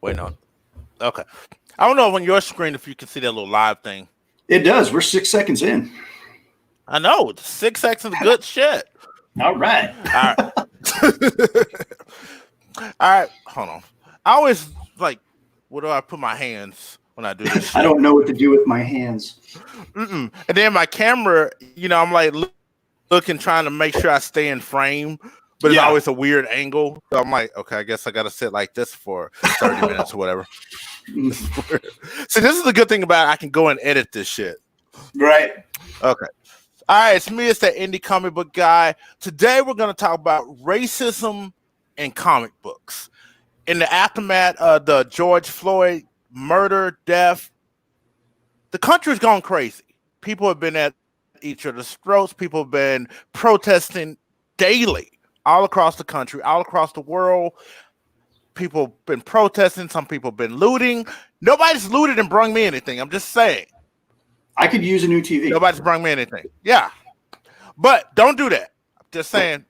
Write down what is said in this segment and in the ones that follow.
Wait, no. Okay. I don't know on your screen if you can see that little live thing. It does. We're 6 seconds in. I know. 6 seconds of good shit. All right. All right. All right. Hold on. I always where do I put my hands when I do this shit? I don't know what to do with my hands. And then my camera, I'm like looking, trying to make sure I stay in frame, but it's always a weird angle. So I'm like, okay, I guess I got to sit like this for 30 minutes or whatever. So this is the good thing about it. I can go and edit this shit. Right. Okay. All right. It's me. It's the indie comic book guy. Today we're going to talk about racism in comic books. In the aftermath of the George Floyd murder, death, the country's gone crazy. People have been at each other's throats. People have been protesting daily all across the country, all across the world. People have been protesting. Some people have been looting. Nobody's looted and brung me anything. I'm just saying. I could use a new TV. Nobody's brung me anything. Yeah. But don't do that. I'm just saying,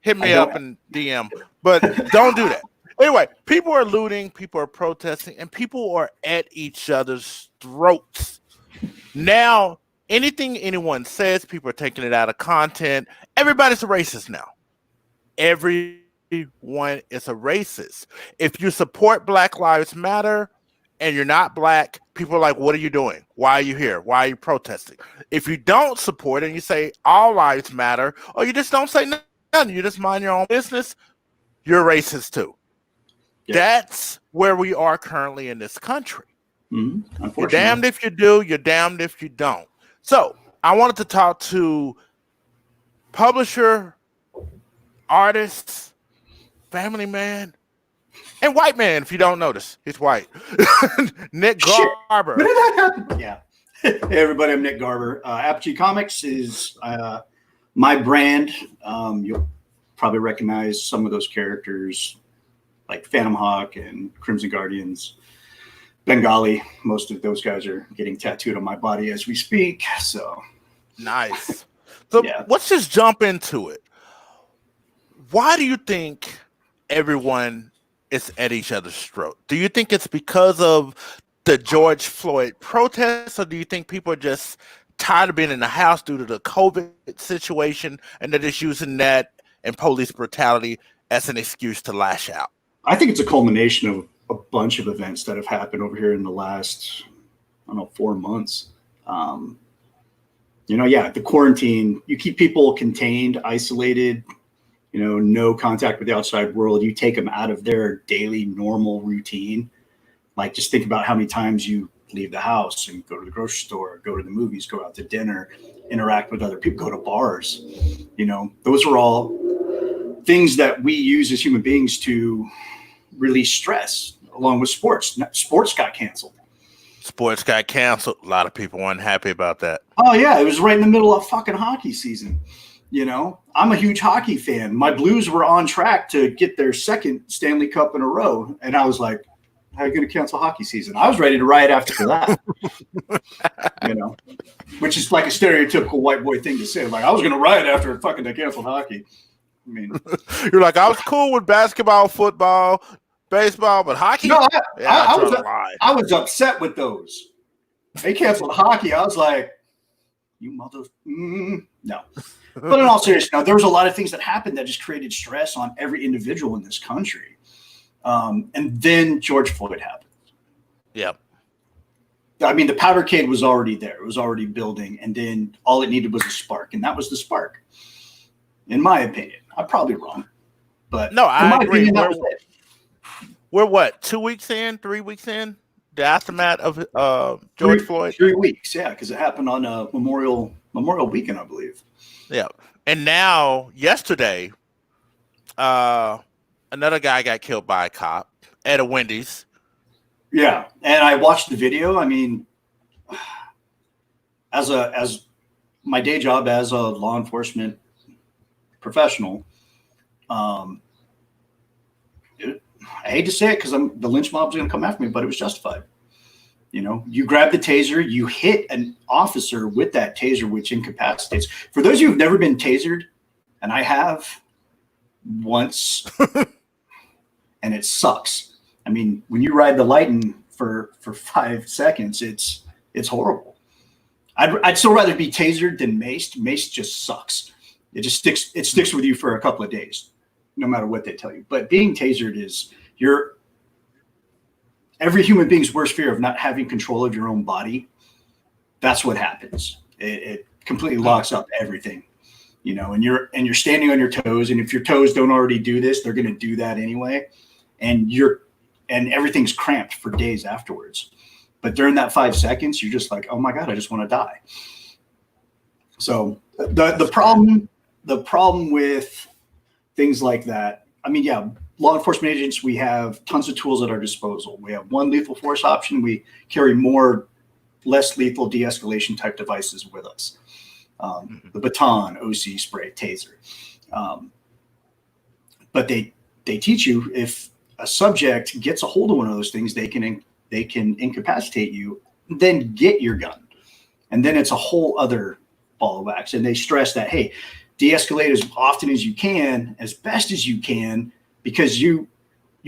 hit me up and DM. But don't do that. Anyway, people are looting, people are protesting, and people are at each other's throats. Now, anything anyone says, people are taking it out of content. Everybody's a racist now. Everyone is a racist. If you support Black Lives Matter and you're not black, people are like, what are you doing? Why are you here? Why are you protesting? If you don't support it and you say all lives matter, or you just don't say nothing, you just mind your own business, you're racist too. Yeah. That's where we are currently in this country. Mm-hmm. You're damned if you do, you're damned if you don't. So I wanted to talk to publisher, artists, family man, and white man, if you don't notice. He's white. Nick Garber. When did that happen? Yeah. Hey, everybody, I'm Nick Garber. Apogee Comics is my brand. You'll probably recognize some of those characters like Phantom Hawk and Crimson Guardians, Bengali. Most of those guys are getting tattooed on my body as we speak. So nice. So let's just jump into it. Why do you think everyone is at each other's throat? Do you think it's because of the George Floyd protests, or do you think people are just tired of being in the house due to the COVID situation and they're just using that and police brutality as an excuse to lash out? I think it's a culmination of a bunch of events that have happened over here in the last, 4 months. The quarantine, you keep people contained, isolated, no contact with the outside world. You take them out of their daily normal routine. Like, just think about how many times you leave the house and go to the grocery store, go to the movies, go out to dinner, interact with other people, go to bars. Those are all things that we use as human beings to release stress, along with sports. Sports got canceled. Sports got canceled. A lot of people weren't happy about that. Oh, yeah. It was right in the middle of fucking hockey season. I'm a huge hockey fan. My Blues were on track to get their second Stanley Cup in a row. And I was like, how are you going to cancel hockey season? I was ready to riot after that. Which is like a stereotypical white boy thing to say. Like, I was going to riot after they canceled hockey. I mean, you're like, I was cool with basketball, football, baseball, but hockey? No, I was upset with those. They canceled hockey. I was like, you mother... No. But in all seriousness, now there was a lot of things that happened that just created stress on every individual in this country. And then George Floyd happened. Yep. I mean, the powder keg was already there. It was already building. And then all it needed was a spark. And that was the spark, in my opinion. I'm probably wrong. But no, I agree. Opinion, that was it. We're what, 2 weeks in, 3 weeks in? The aftermath of George Floyd? 3 weeks, yeah, because it happened on Memorial Weekend, I believe. Yeah. And now, yesterday, another guy got killed by a cop at a Wendy's. Yeah, and I watched the video. I mean, as my day job as a law enforcement professional, I hate to say it because the lynch mob's going to come after me, but it was justified. You grab the taser, you hit an officer with that taser, which incapacitates. For those of you who've never been tasered, and I have once, and it sucks. I mean, when you ride the lightning for 5 seconds, it's horrible. I'd still rather be tasered than maced. Mace just sucks. It just sticks with you for a couple of days, no matter what they tell you. But being tasered is every human being's worst fear of not having control of your own body. That's what happens. It completely locks up everything, you know, and you're standing on your toes. And if your toes don't already do this, they're going to do that anyway. And everything's cramped for days afterwards. But during that 5 seconds, you're just like, oh my God, I just want to die. So the problem with things like that, I mean, yeah, law enforcement agents, we have tons of tools at our disposal. We have one lethal force option. We carry more less lethal de-escalation type devices with us. The baton, OC spray, taser. But they teach you, if a subject gets a hold of one of those things, they can incapacitate you, then get your gun. And then it's a whole other ball of wax. And they stress that, hey, de-escalate as often as you can, as best as you can, because you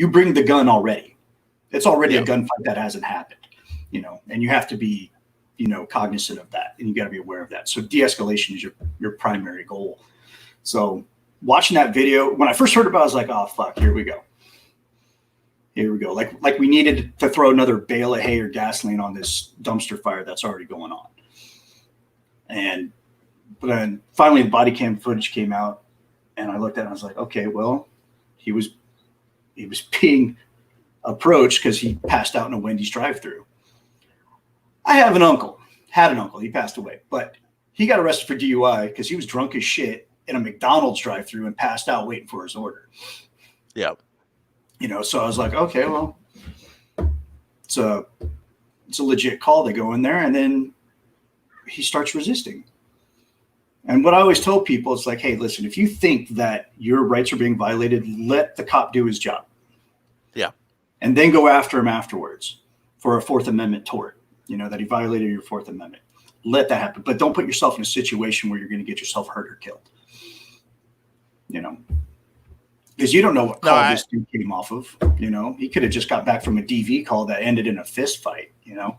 bring the gun already. It's already a gunfight that hasn't happened, you know, and you have to be, you know, cognizant of that, and you got to be aware of that. So de-escalation is your primary goal. So watching that video, when I first heard about it, I was like, oh, fuck, here we go. Like we needed to throw another bale of hay or gasoline on this dumpster fire that's already going on. But then finally the body cam footage came out, and I looked at it and I was like, okay, well, he was being approached because he passed out in a Wendy's drive-thru. I had an uncle, he passed away, but he got arrested for DUI because he was drunk as shit in a McDonald's drive-thru and passed out waiting for his order. Yeah. You know, so I was like, okay, well, it's a legit call. They go in there, and then he starts resisting. And what I always tell people is like, hey, listen, if you think that your rights are being violated, let the cop do his job. Yeah. And then go after him afterwards for a Fourth Amendment tort, you know, that he violated your Fourth Amendment. Let that happen. But don't put yourself in a situation where you're going to get yourself hurt or killed. You know, because you don't know what call this dude came off of. You know, he could have just got back from a DV call that ended in a fist fight, you know.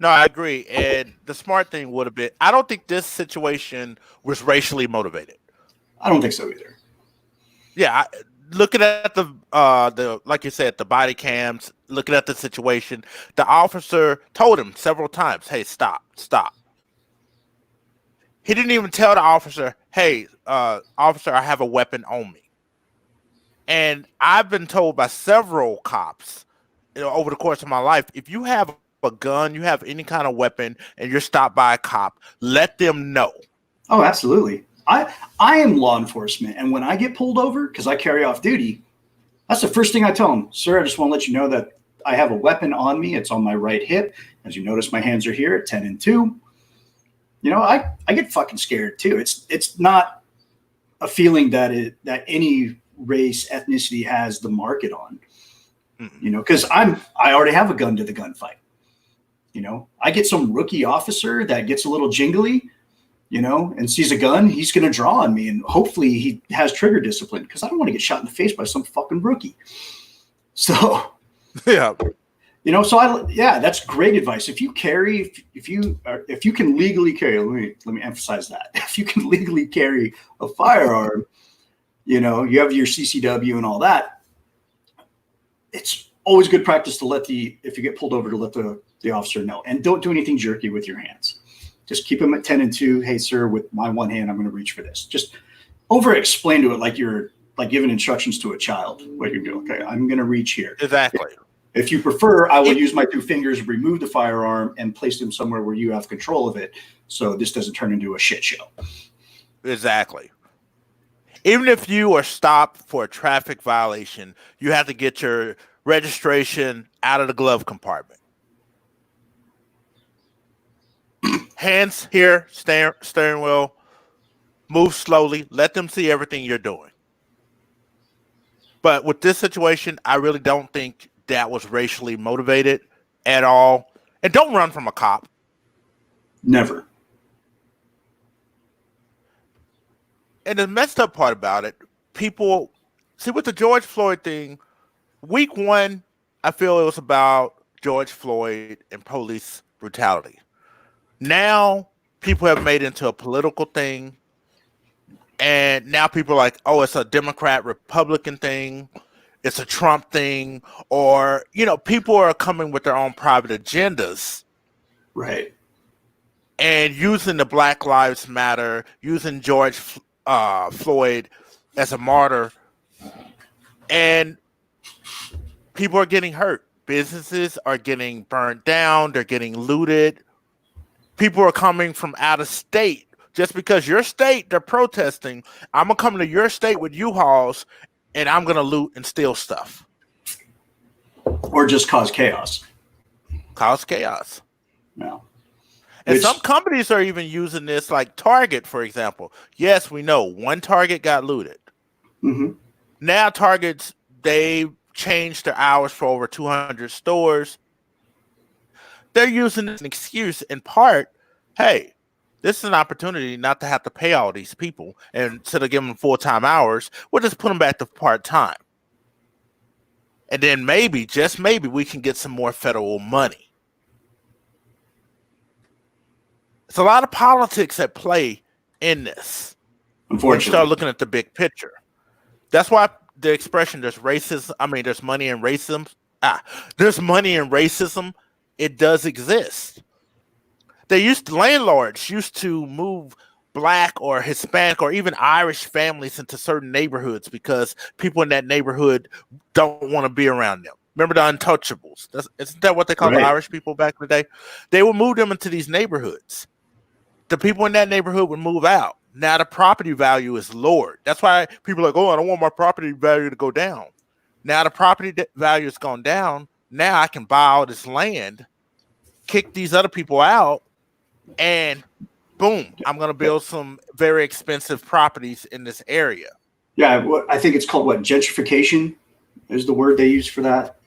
No, I agree. And the smart thing would have been, I don't think this situation was racially motivated. I don't think so either. Yeah, looking at the like you said, the body cams, looking at the situation, the officer told him several times, hey, stop. He didn't even tell the officer, hey, officer, I have a weapon on me. And I've been told by several cops, you know, over the course of my life, if you have a gun, you have any kind of weapon, and you're stopped by a cop, let them know. Oh, absolutely. I am law enforcement, and when I get pulled over, because I carry off duty, that's the first thing I tell them. Sir, I just want to let you know that I have a weapon on me. It's on my right hip. As you notice, my hands are here at 10 and 2. You know, I get fucking scared too. It's not a feeling that any race, ethnicity has the market on. You know, because I already have a gun to the gunfight. You know, I get some rookie officer that gets a little jingly, you know, and sees a gun, he's going to draw on me, and hopefully he has trigger discipline, because I don't want to get shot in the face by some fucking rookie. So, yeah. You know, so that's great advice. If you carry, if you can legally carry, let me emphasize that. If you can legally carry a firearm, you know, you have your CCW and all that, it's always good practice to if you get pulled over, to let the officer know. And don't do anything jerky with your hands. Just keep them at 10 and 2. Hey, sir, with my one hand, I'm going to reach for this. Just over-explain to it like you're like giving instructions to a child. What you're doing. Okay, I'm going to reach here. Exactly. If you prefer, I will use my 2 fingers, remove the firearm, and place them somewhere where you have control of it, so this doesn't turn into a shit show. Exactly. Even if you are stopped for a traffic violation, you have to get your registration out of the glove compartment. Hands here, steering wheel, move slowly, let them see everything you're doing. But with this situation, I really don't think that was racially motivated at all. And don't run from a cop. Never. And the messed up part about it, people see, with the George Floyd thing, week one, I feel it was about George Floyd and police brutality. Now people have made it into a political thing, and now people are like, oh, it's a Democrat Republican thing, it's a Trump thing, or people are coming with their own private agendas, right? And using the Black Lives Matter, using George Floyd as a martyr, and people are getting hurt. Businesses are getting burned down. They're getting looted. People are coming from out of state. Just because your state, they're protesting, I'm going to come to your state with U-Hauls, and I'm going to loot and steal stuff. Or just cause chaos. Cause chaos. No. And some companies are even using this, like Target, for example. Yes, we know one Target got looted. Mm-hmm. Now Targets, they changed their hours for over 200 stores. They're using this as an excuse in part. Hey, this is an opportunity not to have to pay all these people. And instead of giving them full-time hours, we'll just put them back to part-time. And then maybe, just maybe, we can get some more federal money. It's a lot of politics at play in this. Unfortunately. When you start looking at the big picture. That's why the expression there's money in racism. There's money in racism. It does exist. Landlords used to move Black or Hispanic or even Irish families into certain neighborhoods because people in that neighborhood don't want to be around them. Remember the untouchables? Isn't that what they called the Irish people back in the day? They would move them into these neighborhoods. The people in that neighborhood would move out. Now the property value is lowered. That's why people are like, oh, I don't want my property value to go down. Now the property value has gone down. Now I can buy all this land, kick these other people out, and boom, I'm going to build some very expensive properties in this area. Yeah, I think it's called gentrification is the word they use for that.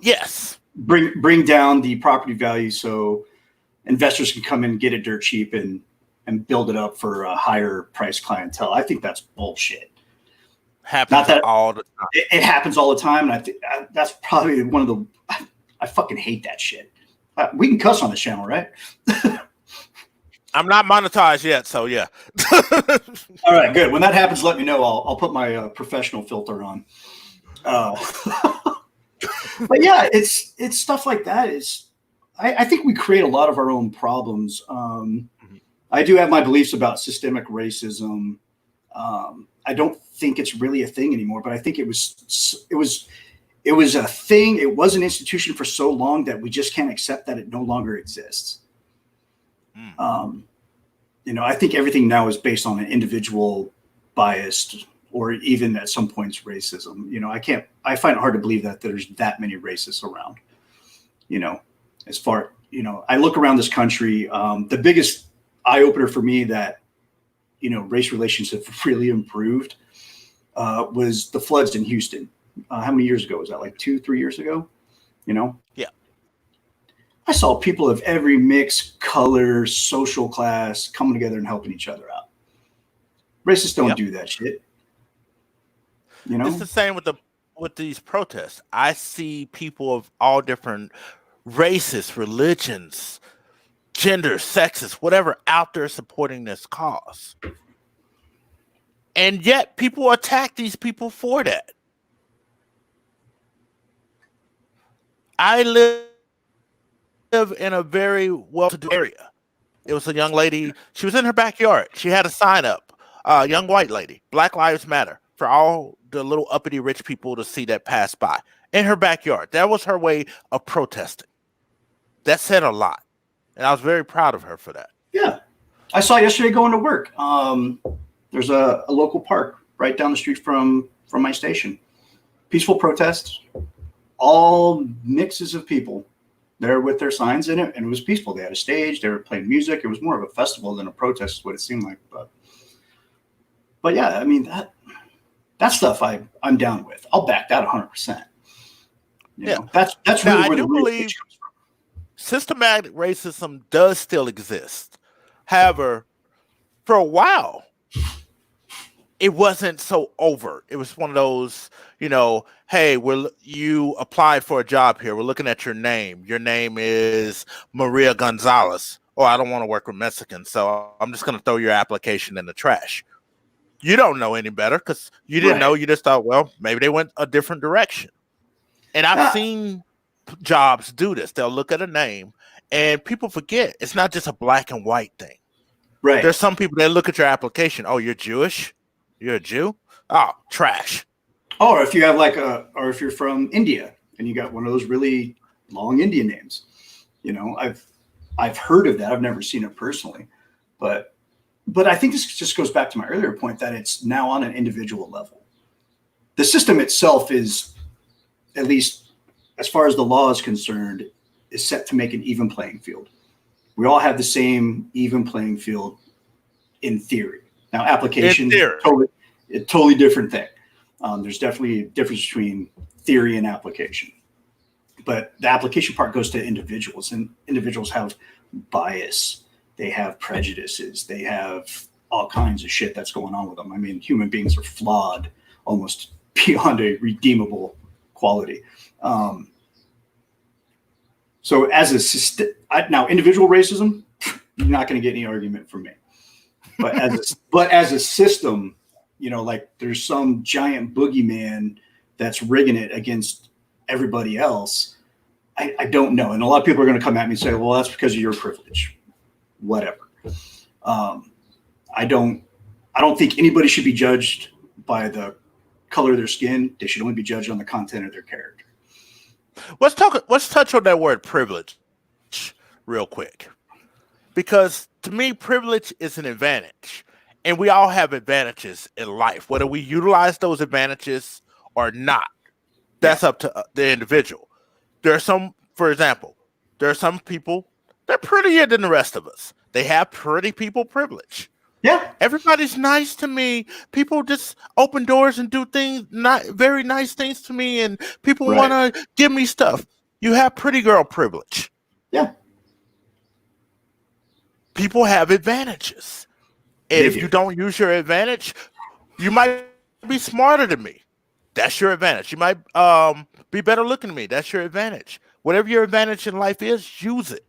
Yes. Bring down the property value so investors can come in and get it dirt cheap and build it up for a higher price clientele. I think that's bullshit. Happens all the time. It happens all the time, and I think that's probably one of the. I fucking hate that shit. We can cuss on this channel, right? I'm not monetized yet, so yeah. All right, good. When that happens, let me know. I'll put my professional filter on. But yeah, it's stuff like that. I think we create a lot of our own problems. I do have my beliefs about systemic racism. I don't think it's really a thing anymore, but I think it was a thing. It was an institution for so long that we just can't accept that it no longer exists. I think everything now is based on an individual biased or even at some points racism. I find it hard to believe that there's that many racists around, I look around this country. The biggest eye opener for me that, race relations have really improved was the floods in Houston. How many years ago was that? Like 2-3 years ago? Yeah. I saw people of every mix, color, social class coming together and helping each other out. Racists don't do that shit. It's the same with these protests. I see people of all different races, religions, genders, sexes, whatever out there supporting this cause. And yet people attack these people for that. I live in a very well-to-do area. It was a young lady. She was in her backyard. She had a sign up, young white lady, Black Lives Matter, for all the little uppity rich people to see that pass by in her backyard. That was her way of protesting. That said a lot. And I was very proud of her for that. Yeah. I saw yesterday going to work. There's a local park right down the street from my station. Peaceful protests, all mixes of people there with their signs in it, and it was peaceful. They had a stage, they were playing music. It was more of a festival than a protest is what it seemed like. But yeah, I mean that stuff I'm down with. I'll back that 100%. That's really now, where I do believe comes from. Systematic racism does still exist. However, for a while, it wasn't so overt. It was one of those, hey, you applied for a job here. We're looking at your name. Your name is Maria Gonzalez. Oh, I don't want to work with Mexicans, so I'm just going to throw your application in the trash. You don't know any better because you didn't know. You just thought, well, maybe they went a different direction. And I've seen jobs do this. They'll look at a name, and people forget it's not just a black and white thing. Right. There's some people that look at your application. Oh, you're Jewish? You're a Jew? Oh, trash. Or if you have or if you're from India and you got one of those really long Indian names, I've heard of that. I've never seen it personally, but I think this just goes back to my earlier point that it's now on an individual level. The system itself is, at least as far as the law is concerned, is set to make an even playing field. We all have the same even playing field in theory. Now, application, totally different thing. There's definitely a difference between theory and application. But the application part goes to individuals, and individuals have bias. They have prejudices. They have all kinds of shit that's going on with them. I mean, human beings are flawed almost beyond a redeemable quality. So as a system, now individual racism, you're not going to get any argument from me. But as a system, there's some giant boogeyman that's rigging it against everybody else. I don't know. And a lot of people are going to come at me and say, well, that's because of your privilege. Whatever. I don't think anybody should be judged by the color of their skin. They should only be judged on the content of their character. Let's touch on that word privilege real quick, because to me, privilege is an advantage, and we all have advantages in life. Whether we utilize those advantages or not, that's up to the individual. For example, there are some people they're prettier than the rest of us. They have pretty people privilege. Yeah. Everybody's nice to me. People just open doors and do things, not very nice things to me, and people want to give me stuff. You have pretty girl privilege. Yeah. People have advantages. And if you don't use your advantage, you might be smarter than me. That's your advantage. You might be better looking than me. That's your advantage. Whatever your advantage in life is, use it.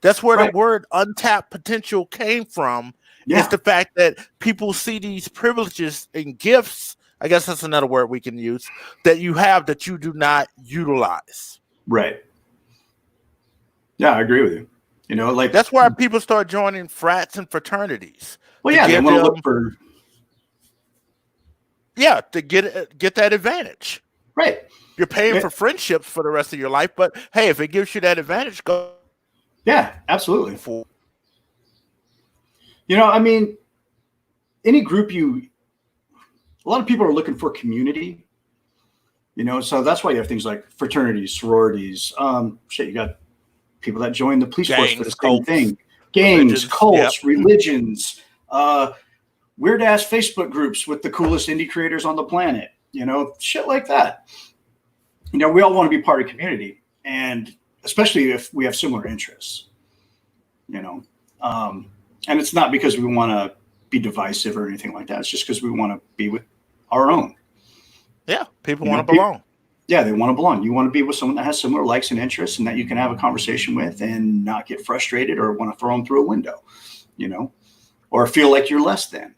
That's where the word untapped potential came from. Yeah. It's the fact that people see these privileges and gifts, I guess that's another word we can use, that you have that you do not utilize. Right. Yeah, I agree with you. That's why people start joining frats and fraternities. Well, yeah, they want to look for. Yeah, to get that advantage. Right. You're paying for friendships for the rest of your life, but hey, if it gives you that advantage, go. Yeah, absolutely. Any group a lot of people are looking for community, so that's why you have things like fraternities, sororities. You got people that join the police force for the same thing. Gangs, cults, religions, weird ass Facebook groups with the coolest indie creators on the planet, shit like that. We all want to be part of community, and especially if we have similar interests, and it's not because we want to be divisive or anything like that. It's just because we want to be with our own. Yeah, people want to belong. Yeah, they want to belong. You want to be with someone that has similar likes and interests and that you can have a conversation with and not get frustrated or want to throw them through a window, or feel like you're less than.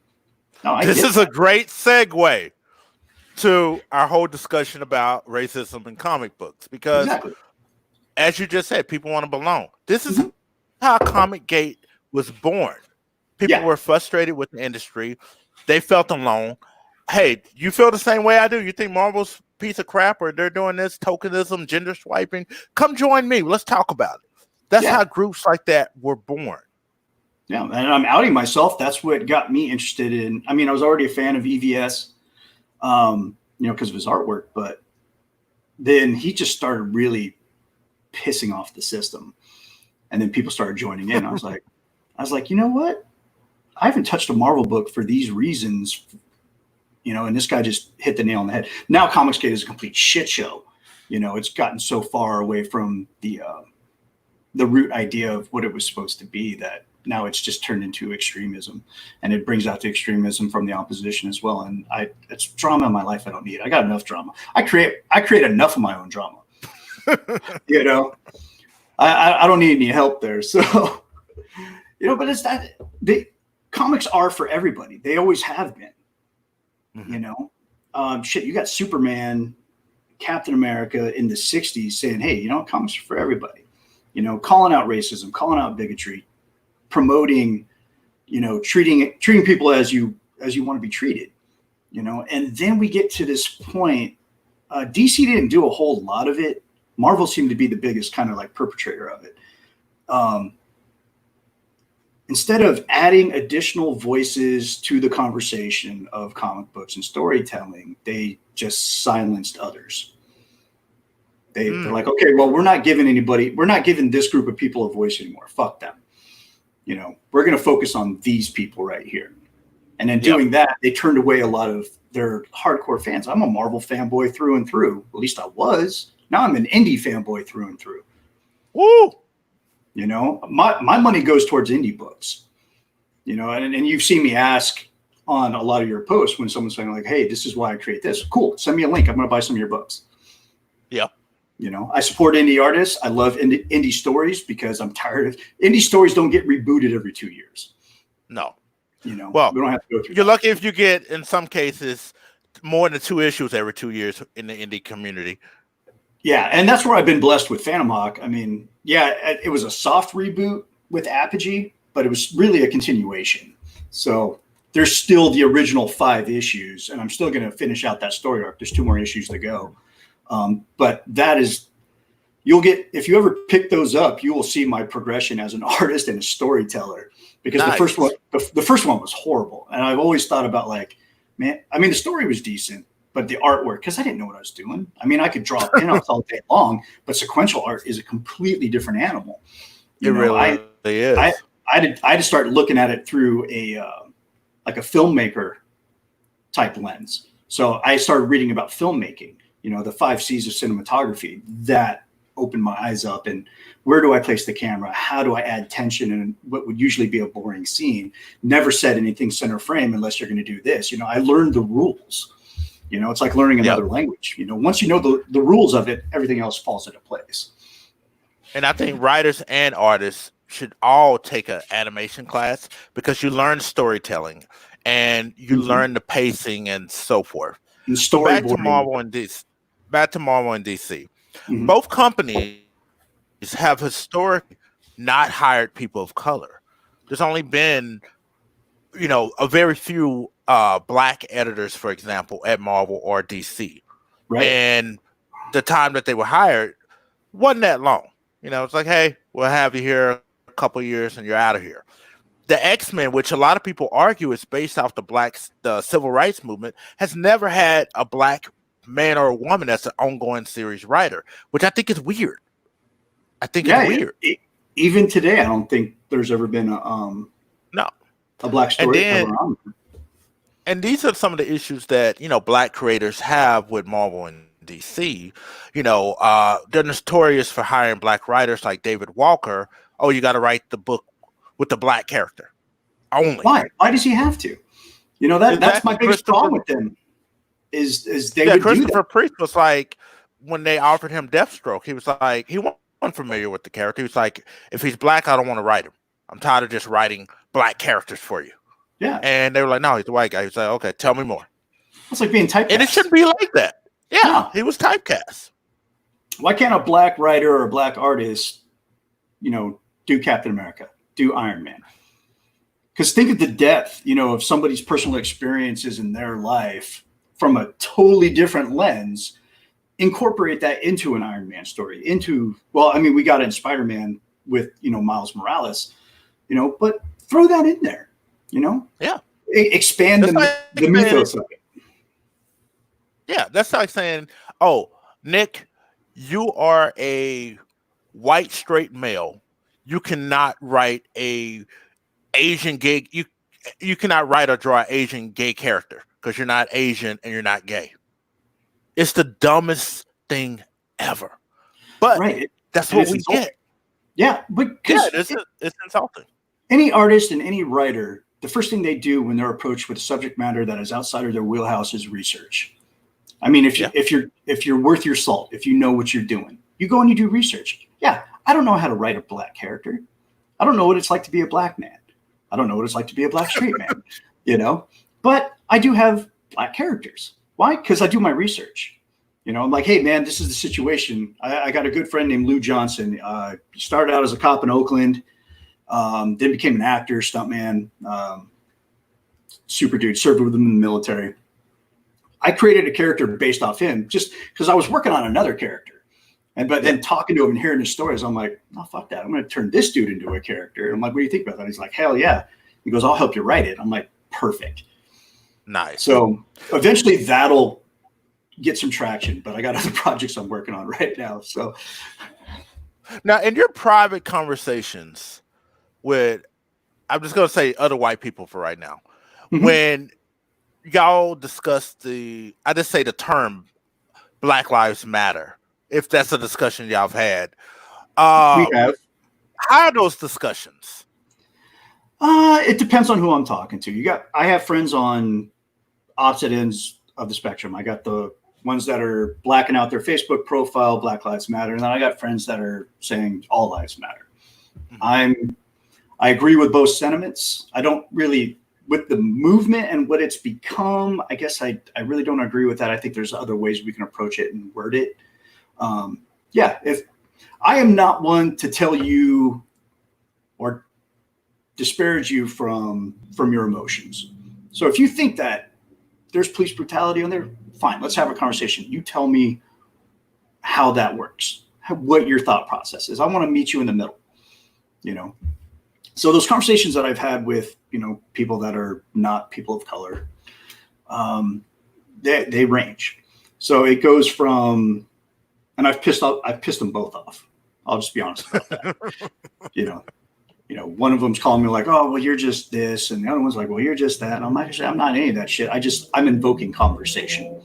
This is a great segue to our whole discussion about racism in comic books, because as you just said, people want to belong. This is how Comicsgate was born. People were frustrated with the industry. They felt alone. Hey, you feel the same way I do? You think Marvel's a piece of crap, or they're doing this tokenism, gender swiping? Come join me. Let's talk about it. That's how groups like that were born. Yeah, and I'm outing myself. That's what got me interested in. I was already a fan of EVS, because of his artwork, but then he just started really pissing off the system, and then people started joining in. I was like, you know what? I haven't touched a Marvel book for these reasons, and this guy just hit the nail on the head. Now Comicsgate is a complete shit show. It's gotten so far away from the root idea of what it was supposed to be that now it's just turned into extremism, and it brings out the extremism from the opposition as well. And it's drama in my life I don't need. I got enough drama. I create enough of my own drama. You know, I don't need any help there. So, you know, but it's that the comics are for everybody. They always have been. You know, shit, you got Superman, Captain America in the 60s saying, hey, you know, comics are for everybody. You know, calling out racism, calling out bigotry, promoting, you know, treating people as you want to be treated, you know. And then we get to this point. DC didn't do a whole lot of it. Marvel seemed to be the biggest kind of like perpetrator of it. Instead of adding additional voices to the conversation of comic books and storytelling, they just silenced others. They're like, okay, well, we're not giving this group of people a voice anymore. Fuck them. You know, we're going to focus on these people right here. And in doing that, they turned away a lot of their hardcore fans. I'm a Marvel fanboy through and through. At least I was. Now I'm an indie fanboy through and through. Woo! You know, my money goes towards indie books. You know, and you've seen me ask on a lot of your posts when someone's saying like, hey, this is why I create this. Cool. Send me a link. I'm going to buy some of your books. Yeah. You know, I support indie artists. I love indie stories because I'm tired of indie stories don't get rebooted every 2 years. No. You know, well, we don't have to go through You're that. lucky if you get, in some cases, more than 2 issues every 2 years in the indie community. Yeah, and that's where I've been blessed with Phantom Hawk. I mean, yeah, it was a soft reboot with Apogee, but it was really a continuation. So there's still the original 5 issues, and I'm still going to finish out that story arc. There's 2 more issues to go. But that is, if you ever pick those up, you will see my progression as an artist and a storyteller. Because the first one was horrible, and I've always thought about like, man, I mean, the story was decent, but the artwork, because I didn't know what I was doing. I mean, I could draw pinups all day long, but sequential art is a completely different animal. It really is. I had to start looking at it through like a filmmaker type lens. So I started reading about filmmaking. You know, the 5 C's of cinematography. That opened my eyes up. And where do I place the camera? How do I add tension in what would usually be a boring scene? Never said anything center frame unless you're going to do this. You know, I learned the rules. You know, it's like learning another language. You know, once you know the rules of it, everything else falls into place. And I think writers and artists should all take an animation class because you learn storytelling and you learn the pacing and so forth. And Back to Marvel and DC. Both companies have historically not hired people of color. There's only been, you know, a very few black editors, for example, at Marvel or DC. Right. And the time that they were hired wasn't that long. You know, it's like, hey, we'll have you here a couple of years and you're out of here. The X-Men, which a lot of people argue is based off the civil rights movement, has never had a black man or a woman that's an ongoing series writer, which I think is weird. I think it's weird. Even today, I don't think there's ever been a black storyteller on there. And these are some of the issues that, you know, black creators have with Marvel and DC. You know, they're notorious for hiring black writers like David Walker. Oh, you got to write the book with the black character only. Why does he have to? You know, that's my biggest problem with them is they would do that. Priest was like, when they offered him Deathstroke, he was like, he wasn't familiar with the character. He was like, if he's black, I don't want to write him. I'm tired of just writing black characters for you. Yeah. And they were like, no, he's a white guy. He was like, okay, tell me more. It's like being typecast. And it shouldn't be like that. Yeah, no. He was typecast. Why can't a black writer or a black artist, you know, do Captain America, do Iron Man? Because think of the depth, you know, of somebody's personal experiences in their life from a totally different lens. Incorporate that into an Iron Man story. We got it in Spider-Man with, you know, Miles Morales, you know, but throw that in there, you know? Yeah. Expand the mythos of it. Yeah, that's like saying, oh, Nick, you are a white straight male. You cannot write a Asian gay. You cannot write or draw an Asian gay character because you're not Asian and you're not gay. It's the dumbest thing ever. But that's what we get. Yeah, but it's insulting. any artist and any writer, the first thing they do when they're approached with a subject matter that is outside of their wheelhouse is research. I mean, if you're worth your salt, if you know what you're doing, you go and you do research. Yeah, I don't know how to write a black character. I don't know what it's like to be a black man. I don't know what it's like to be a black straight man, you know, but I do have black characters. Why? Because I do my research. You know, I'm like, hey, man, this is the situation. I got a good friend named Lou Johnson. He started out as a cop in Oakland, then became an actor, stuntman, super dude, served with him in the military. I created a character based off him just because I was working on another character. But then talking to him and hearing his stories, I'm like, oh, fuck that. I'm going to turn this dude into a character. And I'm like, what do you think about that? He's like, hell yeah. He goes, I'll help you write it. I'm like, perfect. Nice. So eventually that'll get some traction, but I got other projects I'm working on right now. So now in your private conversations with, I'm just going to say other white people for right now, when y'all discuss I just say the term Black Lives Matter, if that's a discussion y'all have had. We have. How are those discussions? It depends on who I'm talking to. I have friends on opposite ends of the spectrum. I got the ones that are blacking out their Facebook profile, Black Lives Matter, and then I got friends that are saying all lives matter. I agree with both sentiments. I don't really, with the movement and what it's become, I guess I really don't agree with that. I think there's other ways we can approach it and word it. If I am not one to tell you or disparage you from your emotions. So if you think that there's police brutality on there, fine, let's have a conversation. You tell me how that works, what your thought process is. I want to meet you in the middle, you know? So those conversations that I've had with, you know, people that are not people of color, they range. So it goes from, and I've pissed them both off. I'll just be honest about that. You know, one of them's calling me like, oh, well, you're just this. And the other one's like, well, you're just that. And I'm like, I'm not any of that shit. I'm invoking conversation.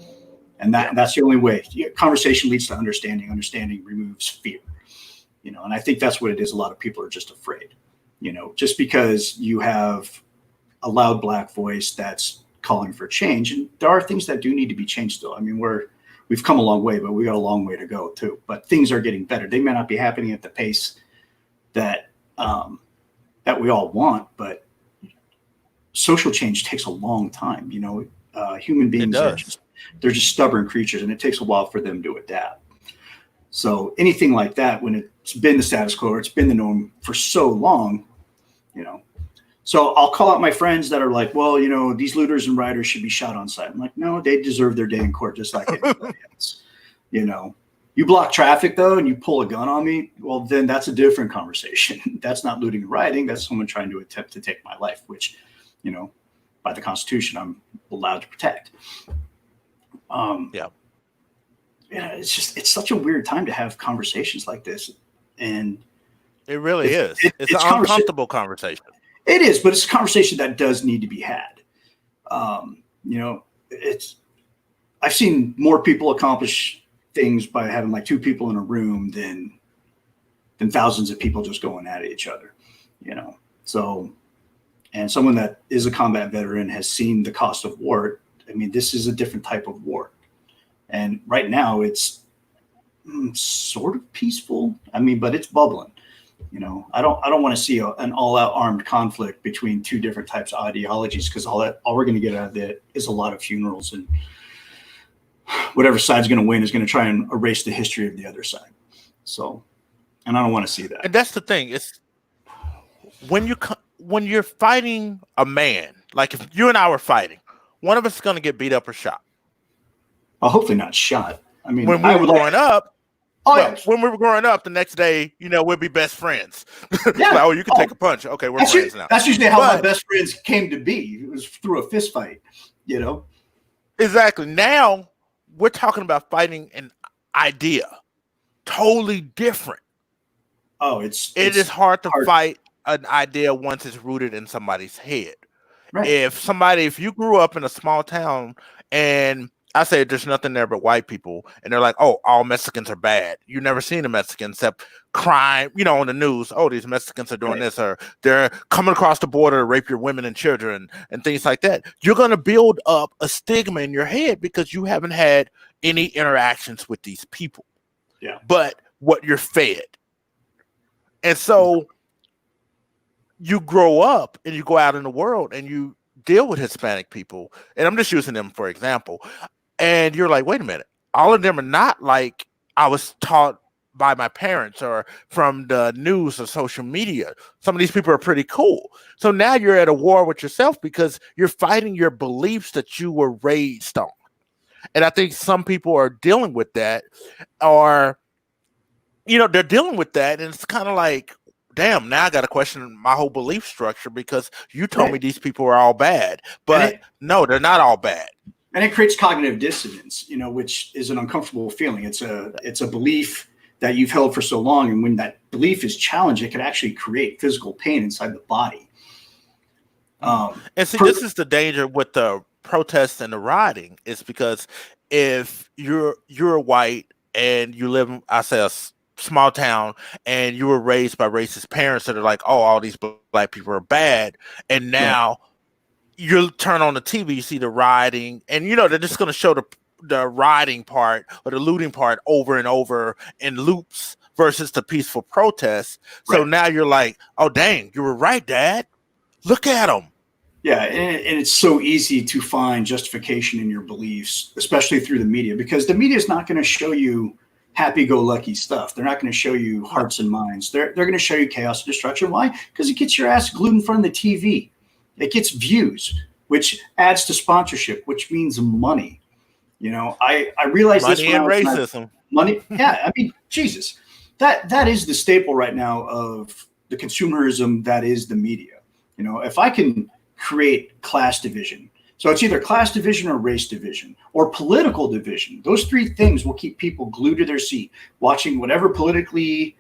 And that's the only way. Conversation leads to understanding. Understanding removes fear. You know, and I think that's what it is. A lot of people are just afraid. You know, just because you have a loud black voice that's calling for change. And there are things that do need to be changed still. I mean, we've come a long way, but we got a long way to go too. But things are getting better. They may not be happening at the pace that we all want, but social change takes a long time. You know, human beings they're just stubborn creatures, and it takes a while for them to adapt. So anything like that, when it's been the status quo, or it's been the norm for so long, you know. So I'll call out my friends that are like, well, you know, these looters and rioters should be shot on sight. I'm like, no, they deserve their day in court just like anybody else. You know, you block traffic though, and you pull a gun on me, well, then that's a different conversation. That's not looting and rioting. That's someone trying to attempt to take my life, which, you know, by the Constitution, I'm allowed to protect. Yeah, it's such a weird time to have conversations like this. And it really is. It's an uncomfortable conversation. It is, but it's a conversation that does need to be had. You know, I've seen more people accomplish things by having like two people in a room than thousands of people just going at each other, you know? So, and someone that is a combat veteran has seen the cost of war. I mean, this is a different type of war. And right now it's sort of peaceful. I mean, but it's bubbling. You know, I don't want to see an all-out armed conflict between two different types of ideologies, because all we're going to get out of it is a lot of funerals, and whatever side's going to win is going to try and erase the history of the other side. So, and I don't want to see that. And that's the thing. It's when you're fighting a man, like if you and I were fighting, one of us is going to get beat up or shot. Well, hopefully not shot. I mean, when we were growing up. When we were growing up, the next day, you know, we'll be best friends. Yeah. Like, oh, you can take a punch. Okay, we're friends now. That's usually how my best friends came to be. It was through a fist fight, you know? Exactly. Now we're talking about fighting an idea. Totally different. Oh, it is hard to fight an idea once it's rooted in somebody's head. Right. If you grew up in a small town and I say there's nothing there but white people, and they're like, oh, all Mexicans are bad. You never seen a Mexican except crime, on the news. Oh, these Mexicans are doing this, or they're coming across the border to rape your women and children and things like that. You're going to build up a stigma in your head because you haven't had any interactions with these people. Yeah. But what you're fed. And so you grow up and you go out in the world and you deal with Hispanic people. And I'm just using them for example. And you're like, wait a minute. All of them are not like I was taught by my parents or from the news or social media. Some of these people are pretty cool. So now you're at a war with yourself because you're fighting your beliefs that you were raised on. And I think some people are dealing with that, or, they're dealing with that. And it's kind of like, damn, now I got to question my whole belief structure because you told me these people are all bad. But no, they're not all bad. And it creates cognitive dissonance, which is an uncomfortable feeling. It's a belief that you've held for so long. And when that belief is challenged, it can actually create physical pain inside the body. And see, this is the danger with the protests and the rioting, is because if you're white and you live in, I say, a small town, and you were raised by racist parents that are like, oh, all these black people are bad, and now you turn on the TV, you see the rioting, and they're just going to show the rioting part or the looting part over and over in loops versus the peaceful protests. So now you're like, oh, dang, you were right, Dad. Look at them. Yeah, and it's so easy to find justification in your beliefs, especially through the media, because the media is not going to show you happy-go-lucky stuff. They're not going to show you hearts and minds. They're going to show you chaos and destruction. Why? Because it gets your ass glued in front of the TV. It gets views, which adds to sponsorship, which means money. I realize money this and racism. Money, yeah. I mean, Jesus, that is the staple right now of the consumerism that is the media. If I can create class division, so it's either class division or race division or political division. Those three things will keep people glued to their seat, watching whatever politically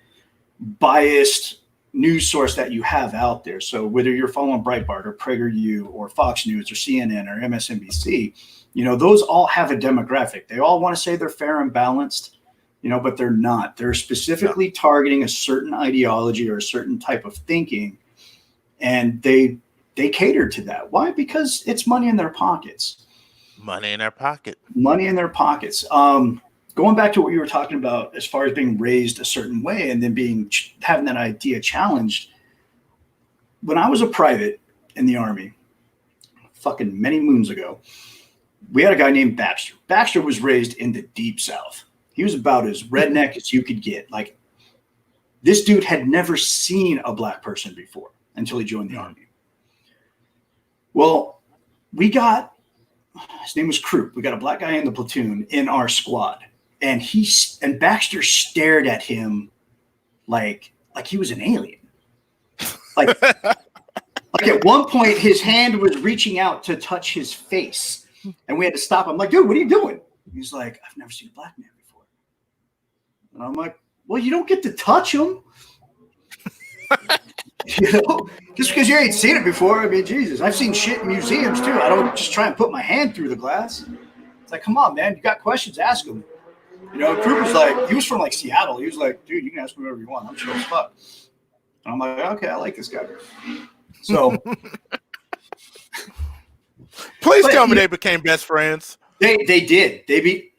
biased news source that you have out there. So whether you're following Breitbart or PragerU or Fox News or CNN or MSNBC, those all have a demographic. They all want to say they're fair and balanced, but they're not. They're specifically targeting a certain ideology or a certain type of thinking, and they cater to that. Why? Because it's money in their pockets. Money in their pocket. Money in their pockets. Going back to what you were talking about as far as being raised a certain way and then having that idea challenged. When I was a private in the Army, fucking many moons ago, we had a guy named Baxter. Baxter was raised in the Deep South. He was about as redneck as you could get. Like, this dude had never seen a black person before until he joined the Army. Well, his name was Croup. We got a black guy in the platoon in our squad. And Baxter stared at him like he was an alien. Like at one point, his hand was reaching out to touch his face. And we had to stop. I'm like, dude, what are you doing? He's like, I've never seen a black man before. And I'm like, well, you don't get to touch him. Just because you ain't seen it before. I mean, Jesus, I've seen shit in museums too. I don't just try and put my hand through the glass. It's like, come on, man. You got questions, ask him. Croup was like, he was from like Seattle. He was like, dude, you can ask me whatever you want. I'm chill as fuck. And I'm like, okay, I like this guy. So please tell me they became best friends. They did. The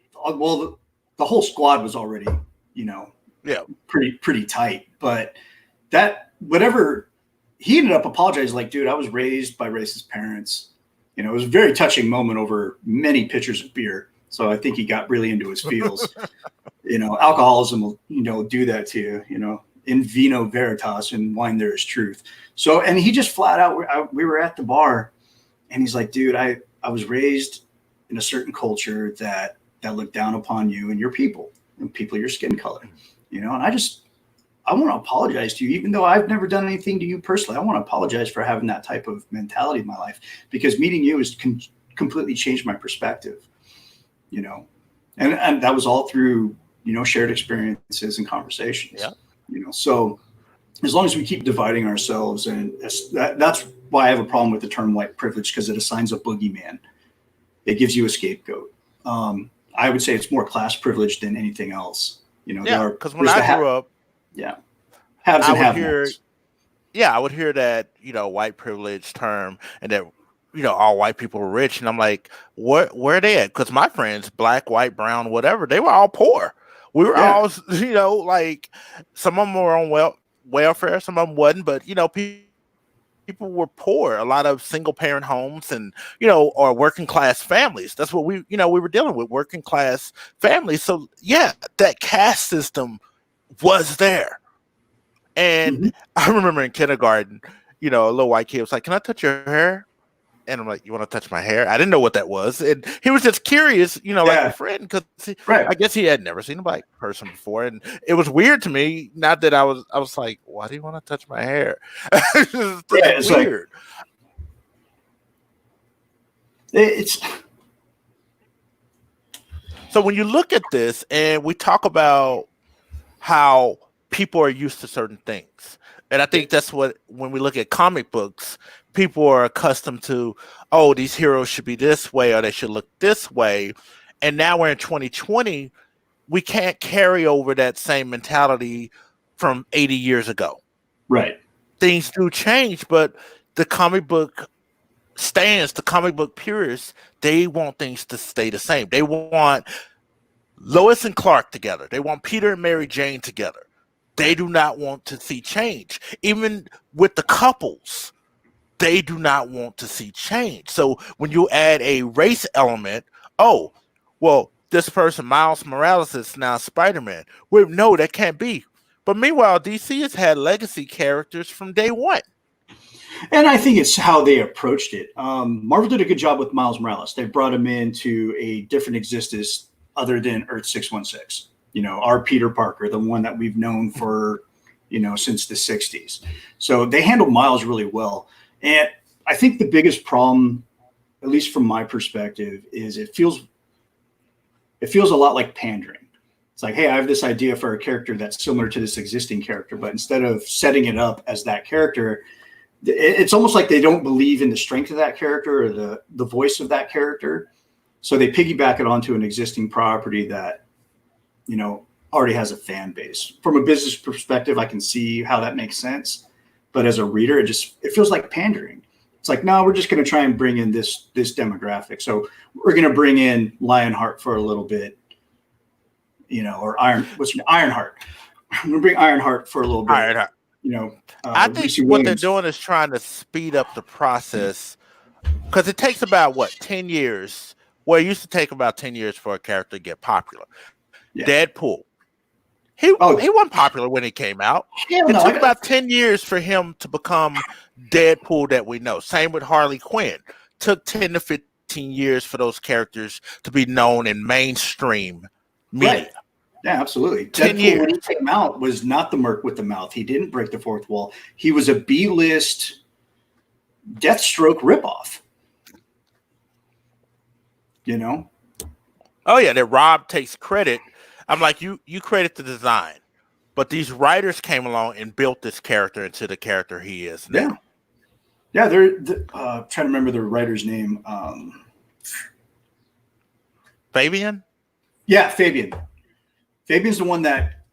whole squad was already, pretty tight. But whatever, he ended up apologizing, like, dude, I was raised by racist parents. It was a very touching moment over many pitchers of beer. So I think he got really into his feels. Alcoholism will, do that to you, in vino veritas, and wine there is truth. So, and he just flat out, we were at the bar, and he's like, dude, I was raised in a certain culture that looked down upon you and your people, and people your skin color, and I want to apologize to you, even though I've never done anything to you personally. I want to apologize for having that type of mentality in my life, because meeting you has completely changed my perspective, and that was all through, shared experiences and conversations. Yeah. So as long as we keep dividing ourselves, and that's why I have a problem with the term white privilege, because it assigns a boogeyman. It gives you a scapegoat. I would say it's more class privilege than anything else. You know, Yeah, because when I grew up, haves I and would hear, have-nots. I would hear that, white privilege term, and that, all white people were rich. And I'm like, where are they at? Because my friends, black, white, brown, whatever, they were all poor. We were all, like, some of them were on welfare, some of them wasn't, but, people were poor. A lot of single parent homes and, or working class families. That's what we were dealing with, working class families. So yeah, that caste system was there. And I remember in kindergarten, a little white kid was like, "Can I touch your hair?" And I'm like, "You want to touch my hair?" I didn't know what that was. And he was just curious, like a friend, because I guess he had never seen a black person before. And it was weird to me. Not that I was like, "Why do you want to touch my hair?" It's weird. It's so when you look at this and we talk about how people are used to certain things. And I think that's what, when we look at comic books, people are accustomed to, oh, these heroes should be this way or they should look this way. And now we're in 2020, we can't carry over that same mentality from 80 years ago. Right. Things do change, but the comic book stands, the comic book purists, they want things to stay the same. They want Lois and Clark together. They want Peter and Mary Jane together. They do not want to see change. Even with the couples, they do not want to see change. So when you add a race element, oh, well, this person, Miles Morales, is now Spider-Man. Well, no, that can't be. But meanwhile, DC has had legacy characters from day one. And I think it's how they approached it. Marvel did a good job with Miles Morales. They brought him into a different existence other than Earth 616. Our Peter Parker, the one that we've known for, since the 60s. So they handled Miles really well. And I think the biggest problem, at least from my perspective, is it feels a lot like pandering. It's like, hey, I have this idea for a character that's similar to this existing character, but instead of setting it up as that character, it's almost like they don't believe in the strength of that character or the voice of that character. So they piggyback it onto an existing property that, already has a fan base. From a business perspective, I can see how that makes sense. But as a reader, it feels like pandering. It's like, no, we're just going to try and bring in this demographic. So we're going to bring in Lionheart for a little bit, or Ironheart. We're going to bring Ironheart for a little bit. Ironheart. I think what they're doing is trying to speed up the process, because it takes about 10 years. Well, it used to take about 10 years for a character to get popular. Yeah. Deadpool. He wasn't popular when he came out. It took about 10 years for him to become Deadpool that we know. Same with Harley Quinn. Took 10 to 15 years for those characters to be known in mainstream media. Right. Yeah, absolutely. 10 Deadpool, years. when he came out, was not the merc with the mouth. He didn't break the fourth wall. He was a B-list Deathstroke ripoff. Oh yeah, that Rob takes credit. I'm like, you credit the design, but these writers came along and built this character into the character he is now. Yeah, they're trying to remember the writer's name. Fabian? Yeah, Fabian. Fabian's the one that,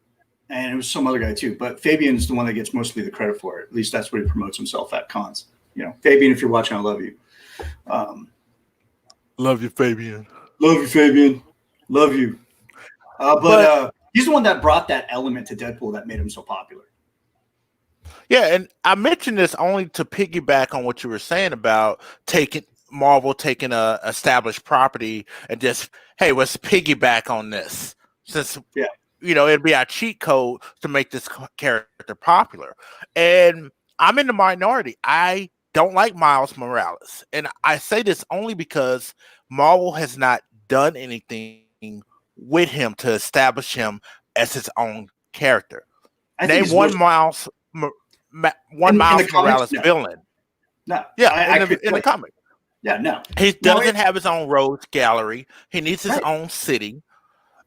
and it was some other guy too, but Fabian's the one that gets mostly the credit for it. At least that's what he promotes himself at cons. Fabian, if you're watching, I love you. Love you, Fabian. Love you, Fabian. Love you. But he's the one that brought that element to Deadpool that made him so popular. Yeah, and I mentioned this only to piggyback on what you were saying about Marvel taking a established property and just, hey, let's piggyback on this. Since it'd be our cheat code to make this character popular. And I'm in the minority. I don't like Miles Morales. And I say this only because Marvel has not done anything with him to establish him as his own character. Name one Miles Morales villain. No. Yeah, in the comic. Yeah, no. He doesn't have his own rogues gallery. He needs his own city.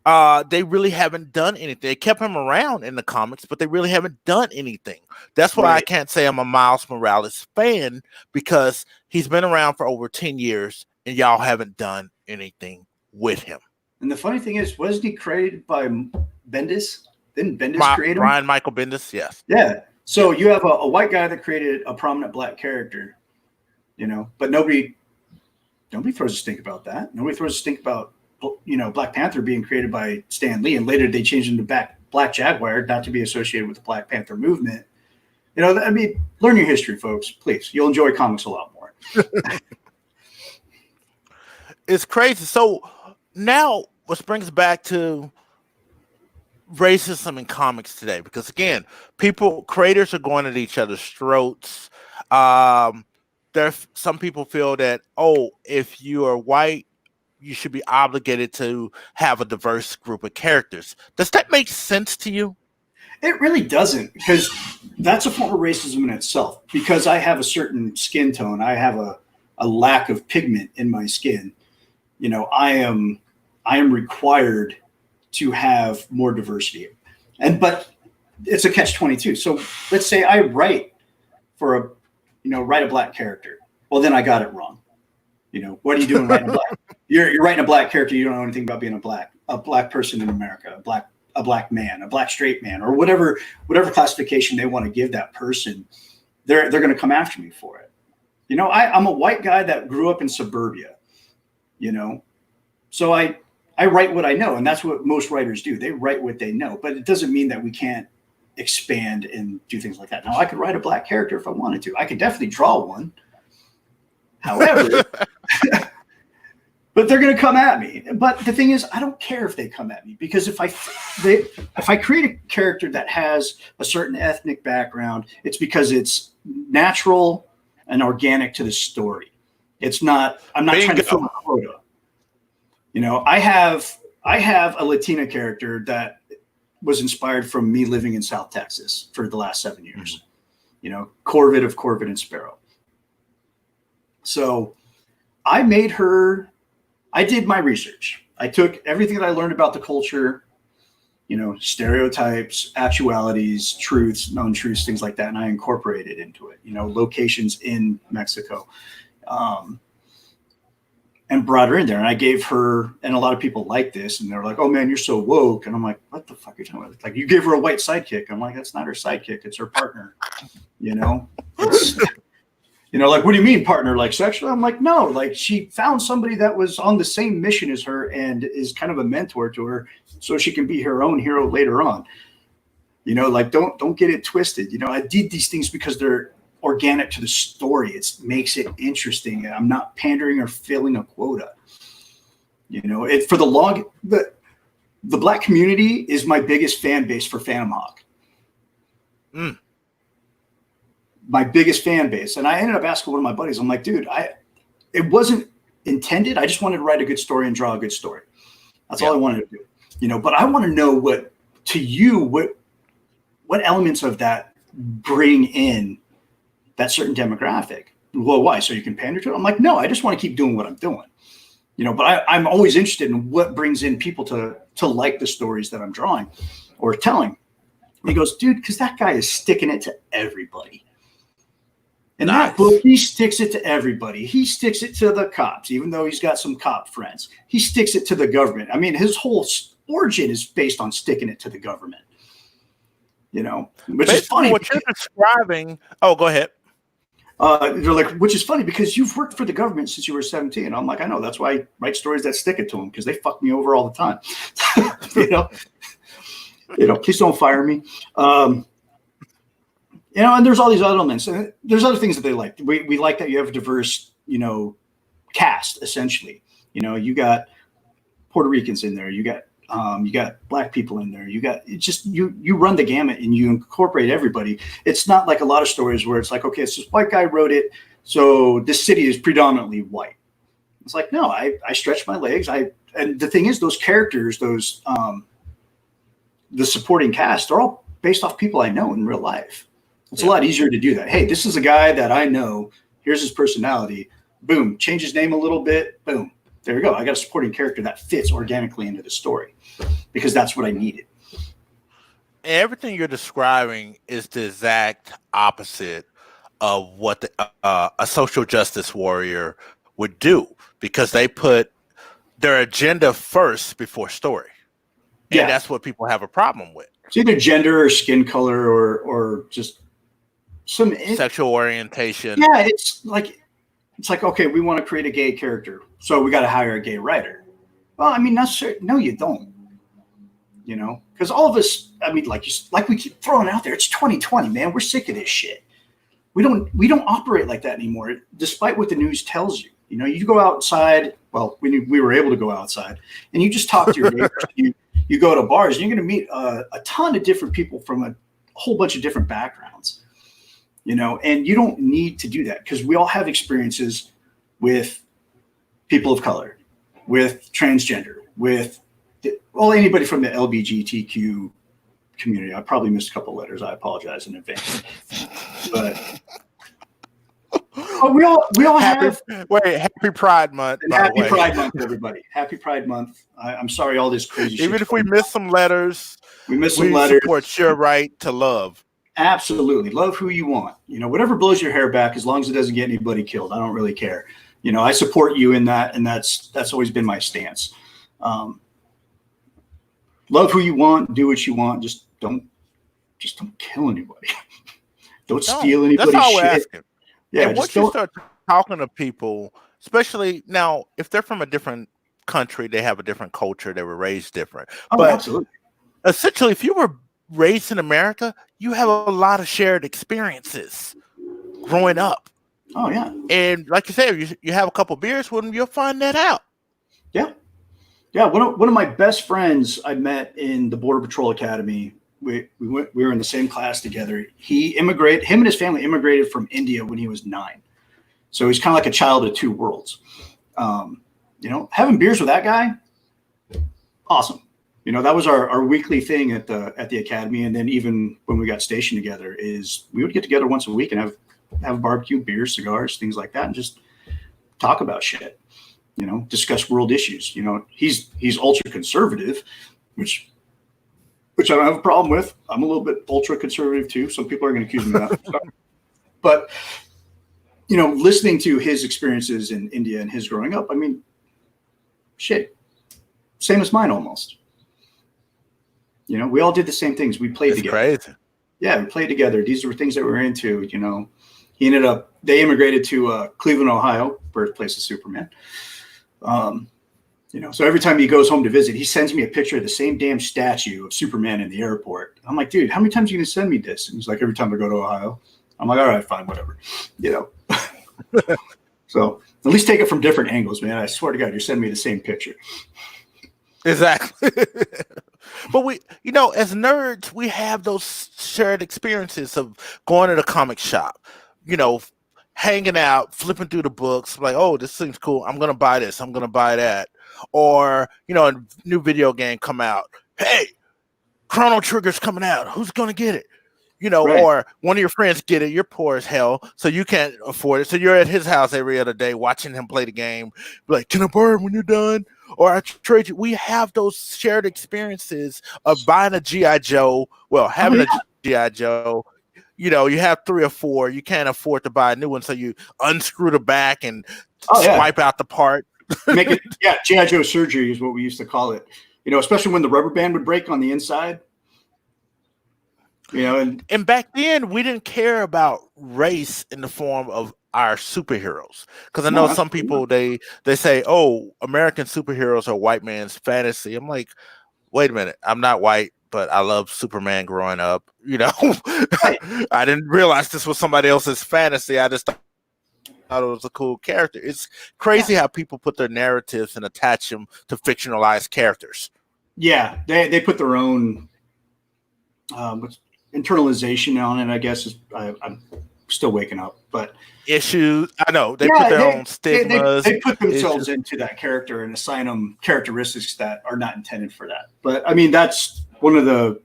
They really haven't done anything. They kept him around in the comics, but they really haven't done anything. That's why I can't say I'm a Miles Morales fan, because he's been around for over 10 years and y'all haven't done anything with him. And the funny thing is, wasn't he created by Bendis? Didn't Bendis create him? Brian Michael Bendis, yes. Yeah. So you have a white guy that created a prominent black character, but nobody throws a stink about that. Nobody throws a stink about, Black Panther being created by Stan Lee, and later they changed him to Black Jaguar, not to be associated with the Black Panther movement. Learn your history, folks, please. You'll enjoy comics a lot more. It's crazy. So now, which brings back to racism in comics today, because again, creators are going at each other's throats. There's some people feel that, if you are white, you should be obligated to have a diverse group of characters. Does that make sense to you? It really doesn't, because that's a form of racism in itself. Because I have a certain skin tone, I have a lack of pigment in my skin. I am required to have more diversity, but it's a catch-22. So let's say I write write a black character. Well, then I got it wrong. What are you doing writing a black? You're writing a black character. You don't know anything about being a black person in America, a black man, a black straight man, or whatever classification they want to give that person. They're going to come after me for it. I'm a white guy that grew up in suburbia. So I write what I know, and that's what most writers do. They write what they know, but it doesn't mean that we can't expand and do things like that. Now, I could write a black character if I wanted to. I could definitely draw one. However, but they're going to come at me. But the thing is, I don't care if they come at me, because if I create a character that has a certain ethnic background, it's because it's natural and organic to the story. It's not. I'm not trying to fill a quota. I have a Latina character that was inspired from me living in South Texas for the last 7 years. Corvid of Corvid and Sparrow. So I did my research. I took everything that I learned about the culture, stereotypes, actualities, truths, known truths, things like that, and I incorporated into it, locations in Mexico. And brought her in there, and I gave her, and a lot of people like this, and they're like, "Oh man, you're so woke," and I'm like, "What the fuck are you talking about?" Like, you gave her a white sidekick. I'm like, "That's not her sidekick; it's her partner." It's, like, what do you mean partner? Like sexual? I'm like, no, like she found somebody that was on the same mission as her and is kind of a mentor to her, so she can be her own hero later on. Like don't get it twisted. I did these things because they're organic to the story. It makes it interesting. I'm not pandering or filling a quota. It for the black community is my biggest fan base for Phantom Hawk. My biggest fan base. And I ended up asking one of my buddies, I'm like, dude, it wasn't intended. I just wanted to write a good story and draw a good story. That's all I wanted to do. But I want to know what elements of that bring in that certain demographic. Well, why? So you can pander to it? I'm like, no, I just want to keep doing what I'm doing. But I'm always interested in what brings in people to like the stories that I'm drawing or telling. And he goes, dude, because that guy is sticking it to everybody. In that book, he sticks it to everybody. He sticks it to the cops, even though he's got some cop friends. He sticks it to the government. I mean, his whole origin is based on sticking it to the government. Which is funny. What you're describing. Oh, go ahead. They're like, which is funny because you've worked for the government since you were 17. I'm like, I know. That's why I write stories that stick it to them, because they fuck me over all the time. Please don't fire me. And there's all these other elements. And there's other things that they like. We like that you have a diverse, cast, essentially. You got Puerto Ricans in there. You got black people in there. You run the gamut and you incorporate everybody. It's not like a lot of stories where it's like, okay, it's this white guy wrote it, so this city is predominantly white. It's like, no, I stretch my legs. And the thing is, those characters, the supporting cast, they're all based off people I know in real life. It's a lot easier to do that. Hey, this is a guy that I know. Here's his personality. Boom. Change his name a little bit. Boom. There we go. I got a supporting character that fits organically into the story, because that's what I needed. Everything you're describing is the exact opposite of what a social justice warrior would do, because they put their agenda first before story. And Yeah. that's what people have a problem with. It's either gender or skin color or just some sexual orientation. Yeah, it's like, okay, we want to create a gay character, so we got to hire a gay writer. Well, I mean, no, you don't. You know, because all of us, I mean, like we keep throwing out there, it's 2020, man. We're sick of this shit. We don't operate like that anymore, despite what the news tells you. You know, you go outside. Well, we were able to go outside, and you just talk to your neighbors. You go to bars, and you're going to meet a ton of different people from a whole bunch of different backgrounds. You know, and you don't need to do that because we all have experiences with people of color, with transgender, with anybody from the LGBTQ community. I probably missed a couple letters. I apologize in advance. But we all have. Happy Pride Month. And happy Pride Month, everybody. Happy Pride Month. I'm sorry all this crazy shit. Even if we miss some letters, we support your right to love. Absolutely. Love who you want. You know, whatever blows your hair back, as long as it doesn't get anybody killed. I don't really care. You know, I support you in that, and that's always been my stance. Love who you want, do what you want, just don't kill anybody. Don't steal anybody's that's all shit. We're asking. Yeah, and once you start talking to people, especially now, if they're from a different country, they have a different culture, they were raised different. Oh, but absolutely. Essentially, if you were raised in America, you have a lot of shared experiences growing up. Oh yeah. And like you said, you have a couple beers with them, you'll find that out. Yeah. Yeah. One of my best friends I met in the Border Patrol Academy. We were in the same class together. Him and his family immigrated from India when he was 9. So he's kind of like a child of two worlds. You know, having beers with that guy, awesome. You know, that was our weekly thing at the academy. And then even when we got stationed together, is we would get together once a week and have barbecue, beers, cigars, things like that, and just talk about shit. You know, discuss world issues. You know, he's ultra conservative, which I don't have a problem with. I'm a little bit ultra conservative too. Some people are going to accuse me of that. But you know, listening to his experiences in India and his growing up, I mean, shit, same as mine almost. You know, we all did the same things. We played together. Crazy. Yeah, we played together. These were things that we were into. You know, they immigrated to Cleveland, Ohio, birthplace of Superman. You know, so every time he goes home to visit, he sends me a picture of the same damn statue of Superman in the airport. I'm like, dude, how many times are you going to send me this? And he's like, every time I go to Ohio. I'm like, all right, fine, whatever. You know, so at least take it from different angles, man. I swear to God, you're sending me the same picture. Exactly. But we, you know, as nerds, we have those shared experiences of going to the comic shop, you know, hanging out, flipping through the books, like, oh, this seems cool. I'm going to buy this. I'm going to buy that. Or, you know, a new video game come out. Hey, Chrono Trigger's coming out. Who's going to get it? You know, right. Or one of your friends get it. You're poor as hell, so you can't afford it. So you're at his house every other day watching him play the game. Like, can I borrow it when you're done? Or I trade you. We have those shared experiences of buying a G.I. Joe. Well, having a G.I. Joe. You know, you have 3 or 4. You can't afford to buy a new one, so you unscrew the back and swipe out the part. Make it, G.I. Joe surgery is what we used to call it. You know, especially when the rubber band would break on the inside. You know, and back then we didn't care about race in the form of our superheroes, because I know some people they say, "Oh, American superheroes are white man's fantasy." I'm like, wait a minute, I'm not white, but I love Superman growing up. You know, I didn't realize this was somebody else's fantasy. I just thought it was a cool character. It's crazy how people put their narratives and attach them to fictionalized characters. Yeah, they put their own internalization on it, I guess. I'm still waking up, but issues. I know they put their own stigmas. They put themselves into that character and assign them characteristics that are not intended for that. But I mean, that's one of the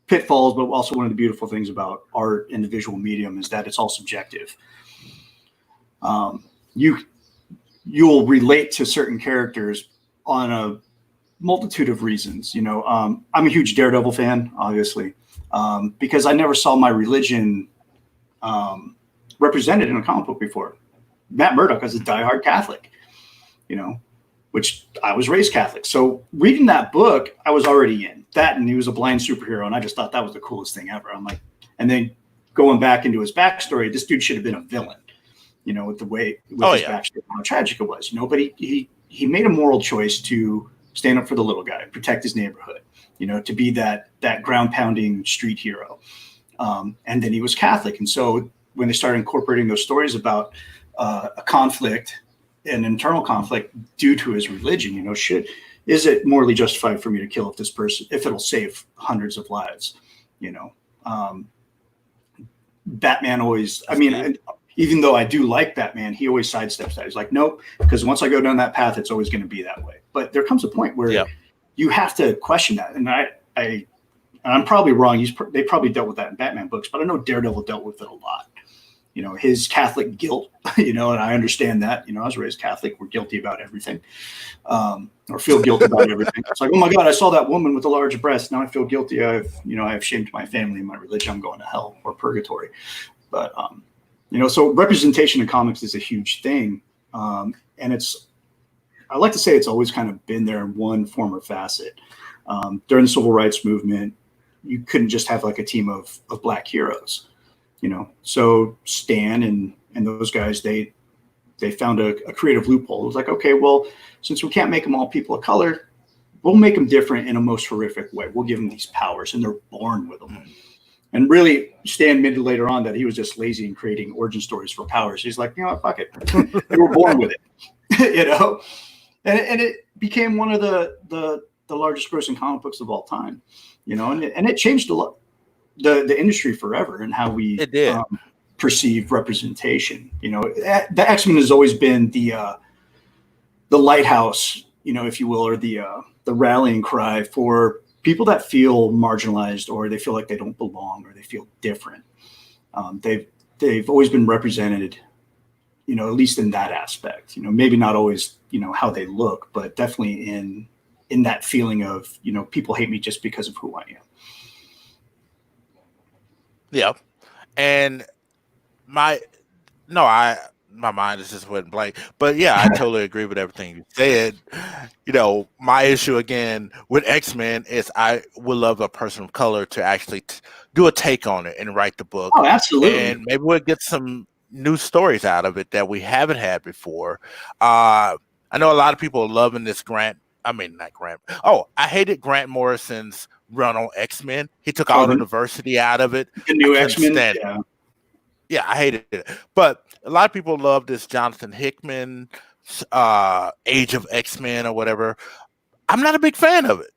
pitfalls, but also one of the beautiful things about art in the visual medium is that it's all subjective. You'll relate to certain characters on a multitude of reasons. You know, I'm a huge Daredevil fan, obviously. Because I never saw my religion represented in a comic book before. Matt Murdock is a diehard Catholic, you know, which I was raised Catholic. So reading that book, I was already in that, and he was a blind superhero, and I just thought that was the coolest thing ever. I'm like, and then going back into his backstory, this dude should have been a villain, with the way his backstory, how tragic it was, but he made a moral choice to stand up for the little guy, protect his neighborhood, to be that ground pounding street hero. And then he was Catholic. And so when they started incorporating those stories about a conflict, an internal conflict due to his religion, is it morally justified for me to kill this person if it'll save hundreds of lives? Batman always, even though I do like Batman, he always sidesteps that. He's like, nope, because once I go down that path, it's always going to be that way. But there comes a point where you have to question that. And I'm probably wrong. They probably dealt with that in Batman books, but I know Daredevil dealt with it a lot. His Catholic guilt, and I understand that. I was raised Catholic. We're guilty about everything, or feel guilty about everything. It's like, oh my God, I saw that woman with a large breast. Now I feel guilty. I have shamed my family and my religion. I'm going to hell or purgatory. But, so representation in comics is a huge thing. And I like to say it's always kind of been there in one form or facet. During the civil rights movement, you couldn't just have like a team of Black heroes. So Stan and those guys, they found a creative loophole. It was like, okay, well, since we can't make them all people of color, we'll make them different in a most horrific way. We'll give them these powers, and they're born with them. And really, Stan admitted later on that he was just lazy in creating origin stories for powers. He's like, fuck it. They were born with it, and it became one of the largest grossing comic books of all time, and it changed a lot. The industry forever and how we perceive representation. The X-Men has always been the lighthouse, if you will, or the rallying cry for people that feel marginalized, or they feel like they don't belong, or they feel different. They've always been represented, at least in that aspect. Maybe not always, how they look, but definitely in that feeling of, people hate me just because of who I am. Yeah. And my mind is just went blank. But yeah, I totally agree with everything you said. My issue again with X-Men is I would love a person of color to actually do a take on it and write the book. Oh, absolutely. And maybe we'll get some new stories out of it that we haven't had before. I know a lot of people are loving this I hated Grant Morrison's run on X-Men. He took all the diversity out of it. The new X-Men. Yeah, I hated it. But a lot of people love this Jonathan Hickman Age of X-Men or whatever. I'm not a big fan of it.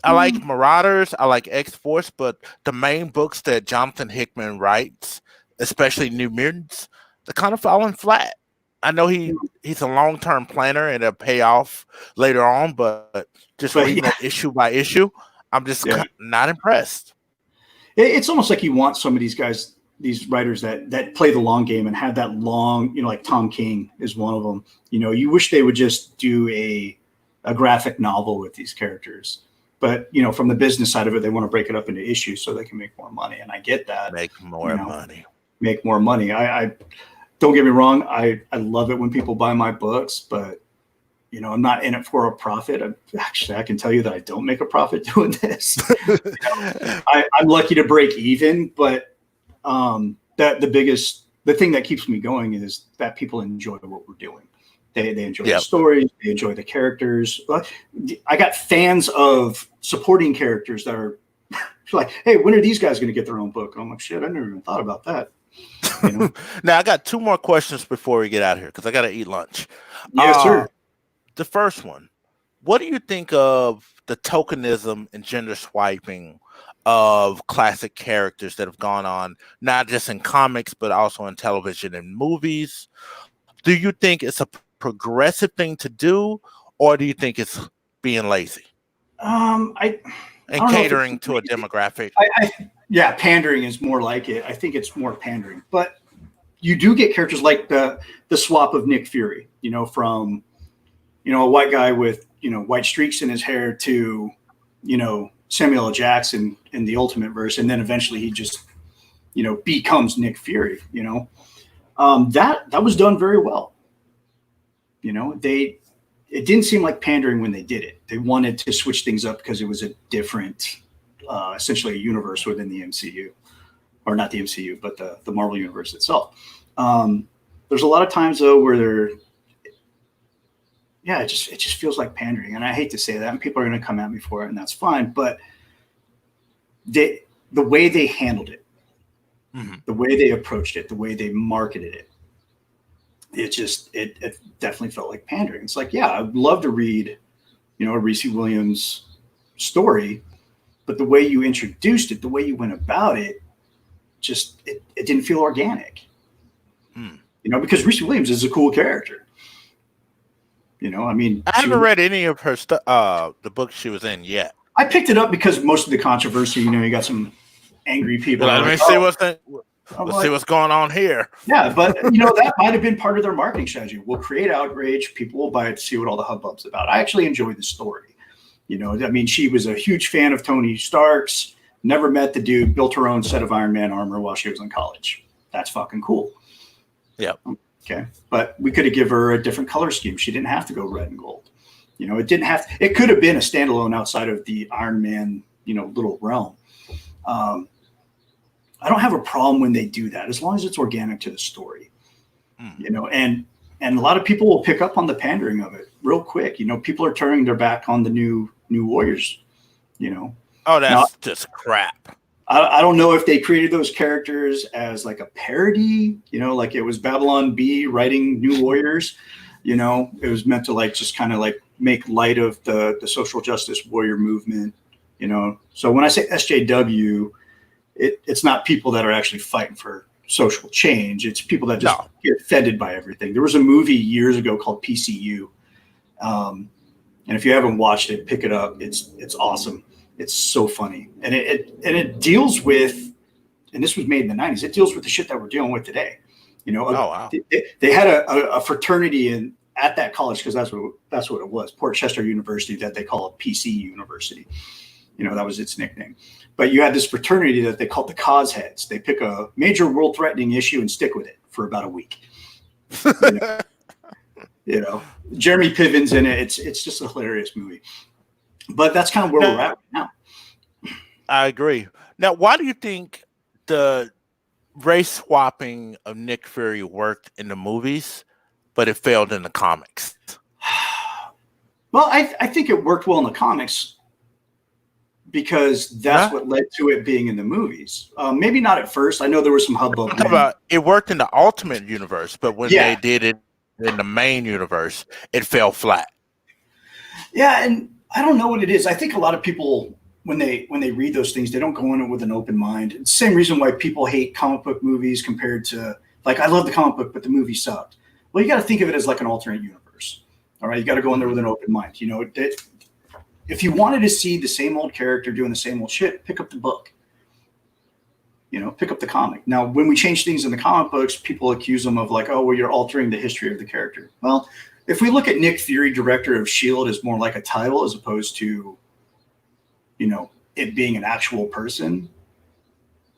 I like Marauders, I like X-Force, but the main books that Jonathan Hickman writes, especially New Mutants, they're kind of falling flat. I know he's a long-term planner and it'll pay off later on, but reading it issue by issue, I'm just not impressed. It's almost like you want some of these guys, these writers that play the long game and have that long, like Tom King is one of them. You wish they would just do a graphic novel with these characters. But, from the business side of it, they want to break it up into issues so they can make more money. And I get that. Make more money. Make more money. I don't get me wrong. I love it when people buy my books, but I'm not in it for a profit. I can tell you that I don't make a profit doing this. I'm lucky to break even, but the thing that keeps me going is that people enjoy what we're doing. They enjoy the stories, they enjoy the characters. I got fans of supporting characters that are like, hey, when are these guys going to get their own book? And I'm like, shit, I never even thought about that. Now I got two more questions before we get out of here because I got to eat lunch. Yes, sir. The first one, what do you think of the tokenism and gender swiping of classic characters that have gone on, not just in comics, but also in television and movies? Do you think it's a progressive thing to do, or do you think it's being lazy? Catering to a demographic? Pandering is more like it. I think it's more pandering. But you do get characters like the swap of Nick Fury, from a white guy with white streaks in his hair to Samuel L. Jackson in the Ultimate Verse, and then eventually he just becomes Nick Fury. That was done very well. it didn't seem like pandering when they did it. They wanted to switch things up because it was a different, essentially a universe within the MCU, or not the MCU, but the Marvel universe itself. There's a lot of times though where it just feels like pandering, and I hate to say that, and people are going to come at me for it, and that's fine. But the way they handled it, the way they approached it, the way they marketed it, it definitely felt like pandering. It's like, yeah, I'd love to read, a Reese Williams story, but the way you introduced it, the way you went about it, just it didn't feel organic. Because Reese Williams is a cool character. I haven't read any of her the books she was in yet. I picked it up because most of the controversy, you got some angry people. Let me see what's going on here. Yeah, but that might have been part of their marketing strategy. We'll create outrage. People will buy it to see what all the hubbub's about. I actually enjoyed the story. She was a huge fan of Tony Stark's, never met the dude, built her own set of Iron Man armor while she was in college. That's fucking cool. Yeah. Okay. But we could have given her a different color scheme. She didn't have to go red and gold. It could have been a standalone outside of the Iron Man, little realm. I don't have a problem when they do that, as long as it's organic to the story, and a lot of people will pick up on the pandering of it real quick. People are turning their back on the new Warriors, Oh, that's just crap. I don't know if they created those characters as like a parody, like it was Babylon B writing New Warriors, it was meant to like just kind of like make light of the social justice warrior movement, So when I say SJW, it's not people that are actually fighting for social change. It's people that just get offended by everything. There was a movie years ago called PCU. And if you haven't watched it, pick it up. It's awesome. It's so funny. And it deals with, and this was made in the 90s, it deals with the shit that we're dealing with today. Wow. They had a fraternity at that college, because that's what it was, Port Chester University, that they call it PC University. That was its nickname. But you had this fraternity that they called the Cause Heads. They pick a major world-threatening issue and stick with it for about a week. Jeremy Piven's in it. It's just a hilarious movie. But that's kind of where we're at right now. I agree. Now, why do you think the race swapping of Nick Fury worked in the movies, but it failed in the comics? Well, I think it worked well in the comics because that's what led to it being in the movies. Maybe not at first. I know there was some hubbub. It worked in the Ultimate Universe, but when they did it in the main universe, it fell flat. Yeah, and I don't know what it is. I think a lot of people, when they read those things, they don't go in it with an open mind. It's the same reason why people hate comic book movies compared to, like, I love the comic book, but the movie sucked. Well, you got to think of it as like an alternate universe. All right, you got to go in there with an open mind. If you wanted to see the same old character doing the same old shit, pick up the book. Pick up the comic. Now, when we change things in the comic books, people accuse them of like, oh, well, you're altering the history of the character. Well, if we look at Nick Fury, director of S.H.I.E.L.D., as more like a title as opposed to, it being an actual person,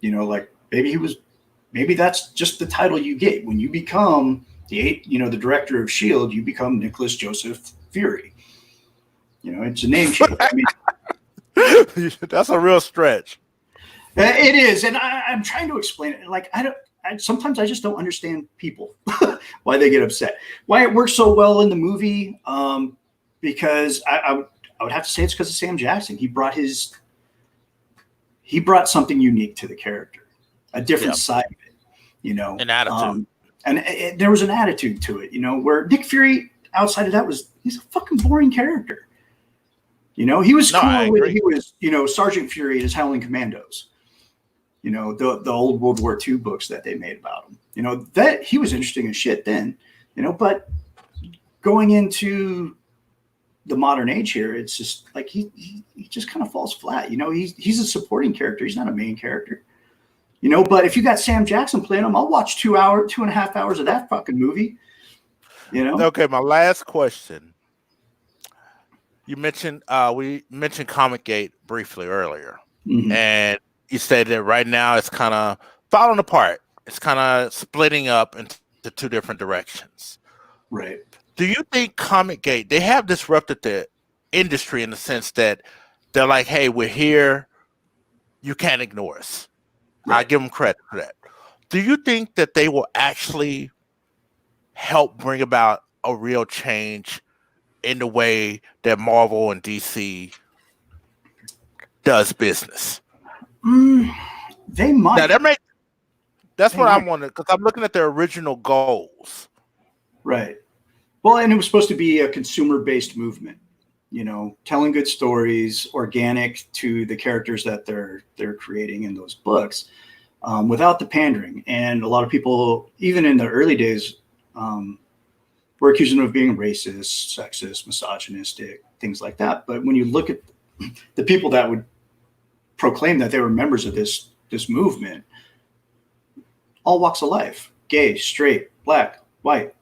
like maybe that's just the title you get. When you become the director of S.H.I.E.L.D., you become Nicholas Joseph Fury. It's a name change. That's a real stretch. It is. And I'm trying to explain it. Like, sometimes I just don't understand people, why they get upset, why it works so well in the movie. Because I would have to say it's because of Sam Jackson. He brought something unique to the character, a different side of it, an attitude. There was an attitude to it, where Nick Fury, outside of that, he's a fucking boring character. He was cool when he was, Sergeant Fury and his Howling Commandos. The old World War II books that they made about him. That he was interesting as shit then. But going into the modern age here, it's just like he just kind of falls flat. He's a supporting character. He's not a main character. But if you got Sam Jackson playing him, I'll watch 2.5 hours of that fucking movie. Okay, my last question. You mentioned we mentioned Comicsgate briefly earlier, and you said that right now it's kind of falling apart. It's kind of splitting up into two different directions. Right. Do you think Comicsgate, they have disrupted the industry in the sense that they're like, hey, we're here. You can't ignore us. I give them credit for that. Do you think that they will actually help bring about a real change in the way that Marvel and DC does business? They might. Now, that's what I'm wondering, because I'm looking at their original goals. Right. Well, and it was supposed to be a consumer-based movement, you know, telling good stories, organic to the characters that they're creating in those books, without the pandering. And a lot of people, even in the early days, were accusing them of being racist, sexist, misogynistic, things like that. But when you look at the people that would proclaim that they were members of this movement, all walks of life, gay, straight, black, white,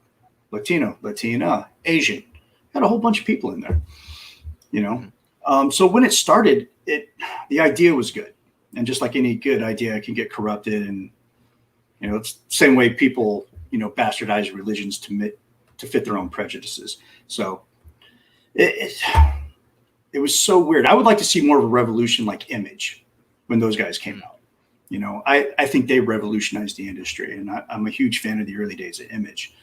Latino, Latina, Asian, had a whole bunch of people in there, you know? So when it started, the idea was good. And just like any good idea, it can get corrupted. And, you know, it's the same way people, you know, bastardize religions to fit their own prejudices. So it was so weird. I would like to see more of a revolution like Image when those guys came out. You know, I think they revolutionized the industry, and I'm a huge fan of the early days of Image,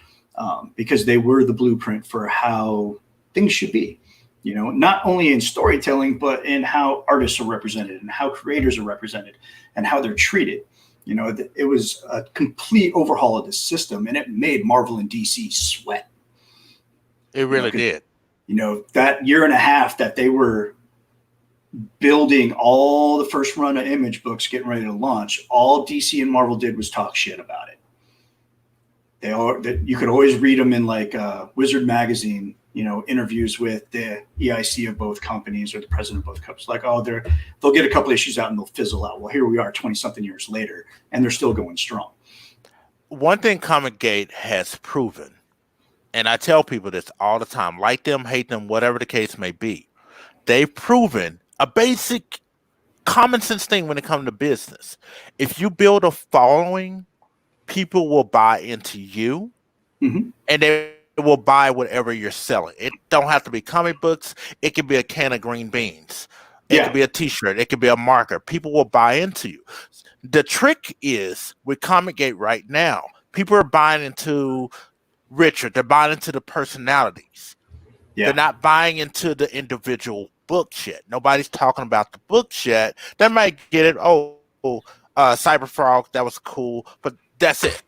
because they were the blueprint for how things should be, you know, not only in storytelling, but in how artists are represented and how creators are represented and how they're treated. You know, it was a complete overhaul of the system, and it made Marvel and DC sweat. It really did. You know, that year and a half that they were building all the first run of Image books, getting ready to launch, all DC and Marvel did was talk shit about it. You could always read them in like Wizard magazine, you know, interviews with the EIC of both companies or the president of both companies. Like, oh, they'll get a couple issues out and they'll fizzle out. Well, here we are 20 something years later, and they're still going strong. One thing Comicsgate has proven, and I tell people this all the time, like them, hate them, whatever the case may be, they've proven a basic common sense thing when it comes to business. If you build a following, people will buy into you, and they will buy whatever you're selling. It don't have to be comic books. It could be a can of green beans. It could be a t-shirt. It could be a marker. People will buy into you. The trick is with Comicsgate right now, people are buying into Richard. They're buying into the personalities. They're not buying into the individual books yet. Nobody's talking about the books yet. They might get it. Cyberfrog, that was cool, but that's it.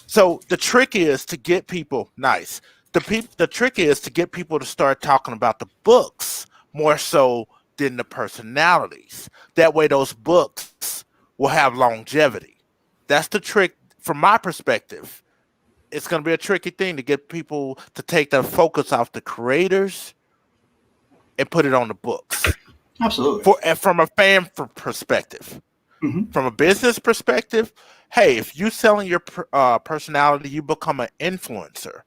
So the trick is to get people The trick is to get people to start talking about the books more so than the personalities. That way, those books will have longevity. That's the trick from my perspective. It's going to be a tricky thing to get people to take their focus off the creators and put it on the books. Absolutely. From a fan perspective. From a business perspective, hey, if you're selling your personality, you become an influencer.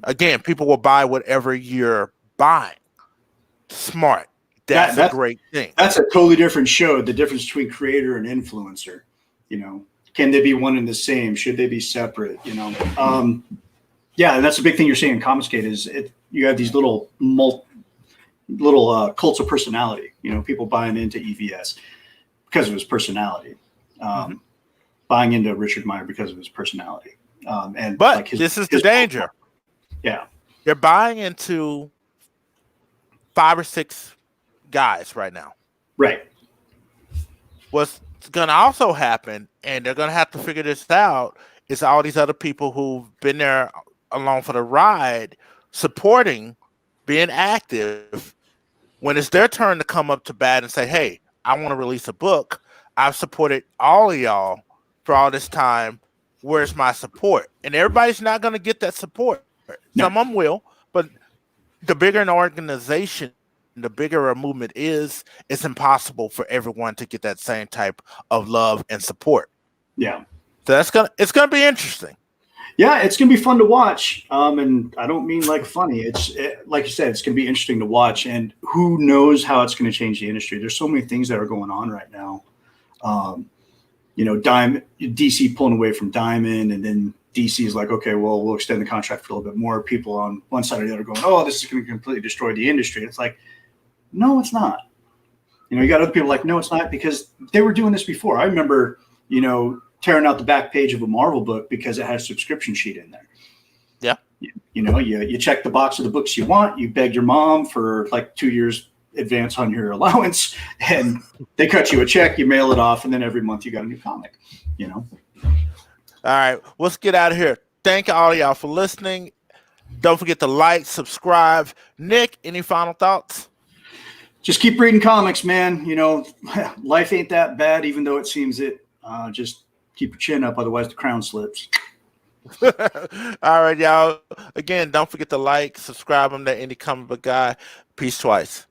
Again, people will buy whatever you're buying. Smart. That's a great thing. That's a totally different show. The difference between creator and influencer. You know, can they be one and the same? Should they be separate? You know, and that's a big thing you're seeing in Comicsgate is you have these little cults of personality. You know, people buying into EVS because of his personality, buying into Richard Meyer because of his personality. But like this is the danger. Yeah, they're buying into 5 or 6 guys right now. Right. What's going to also happen, and they're going to have to figure this out, is all these other people who've been there along for the ride, supporting, being active. When it's their turn to come up to bat and say, hey, I want to release a book. I've supported all of y'all for all this time. Where's my support? And everybody's not going to get that support. No. Some of them will, but the bigger an organization, the bigger a movement is, it's impossible for everyone to get that same type of love and support. Yeah. So it's gonna be interesting. Yeah, it's gonna be fun to watch. And I don't mean like funny. Like you said, it's gonna be interesting to watch. And who knows how it's gonna change the industry? There's so many things that are going on right now. You know, DC pulling away from Diamond, and then DC is like, okay, well, we'll extend the contract for a little bit more. People on one side or the other going, oh, this is going to completely destroy the industry. It's like, no, it's not. You know, you got other people like, no, it's not, because they were doing this before. I remember, you know, tearing out the back page of a Marvel book because it has a subscription sheet in there. Yeah. You know, you check the box of the books you want. You beg your mom for like 2 years advance on your allowance, and they cut you a check, you mail it off, and then every month you got a new comic, you know? All right, let's get out of here. Thank all y'all for listening. Don't forget to like, subscribe. Nick, any final thoughts? Just keep reading comics, man. You know, life ain't that bad, even though it seems it. Just keep your chin up, otherwise the crown slips. All right, y'all. Again, don't forget to like, subscribe. I'm the Indie Comic Book Guy. Peace twice.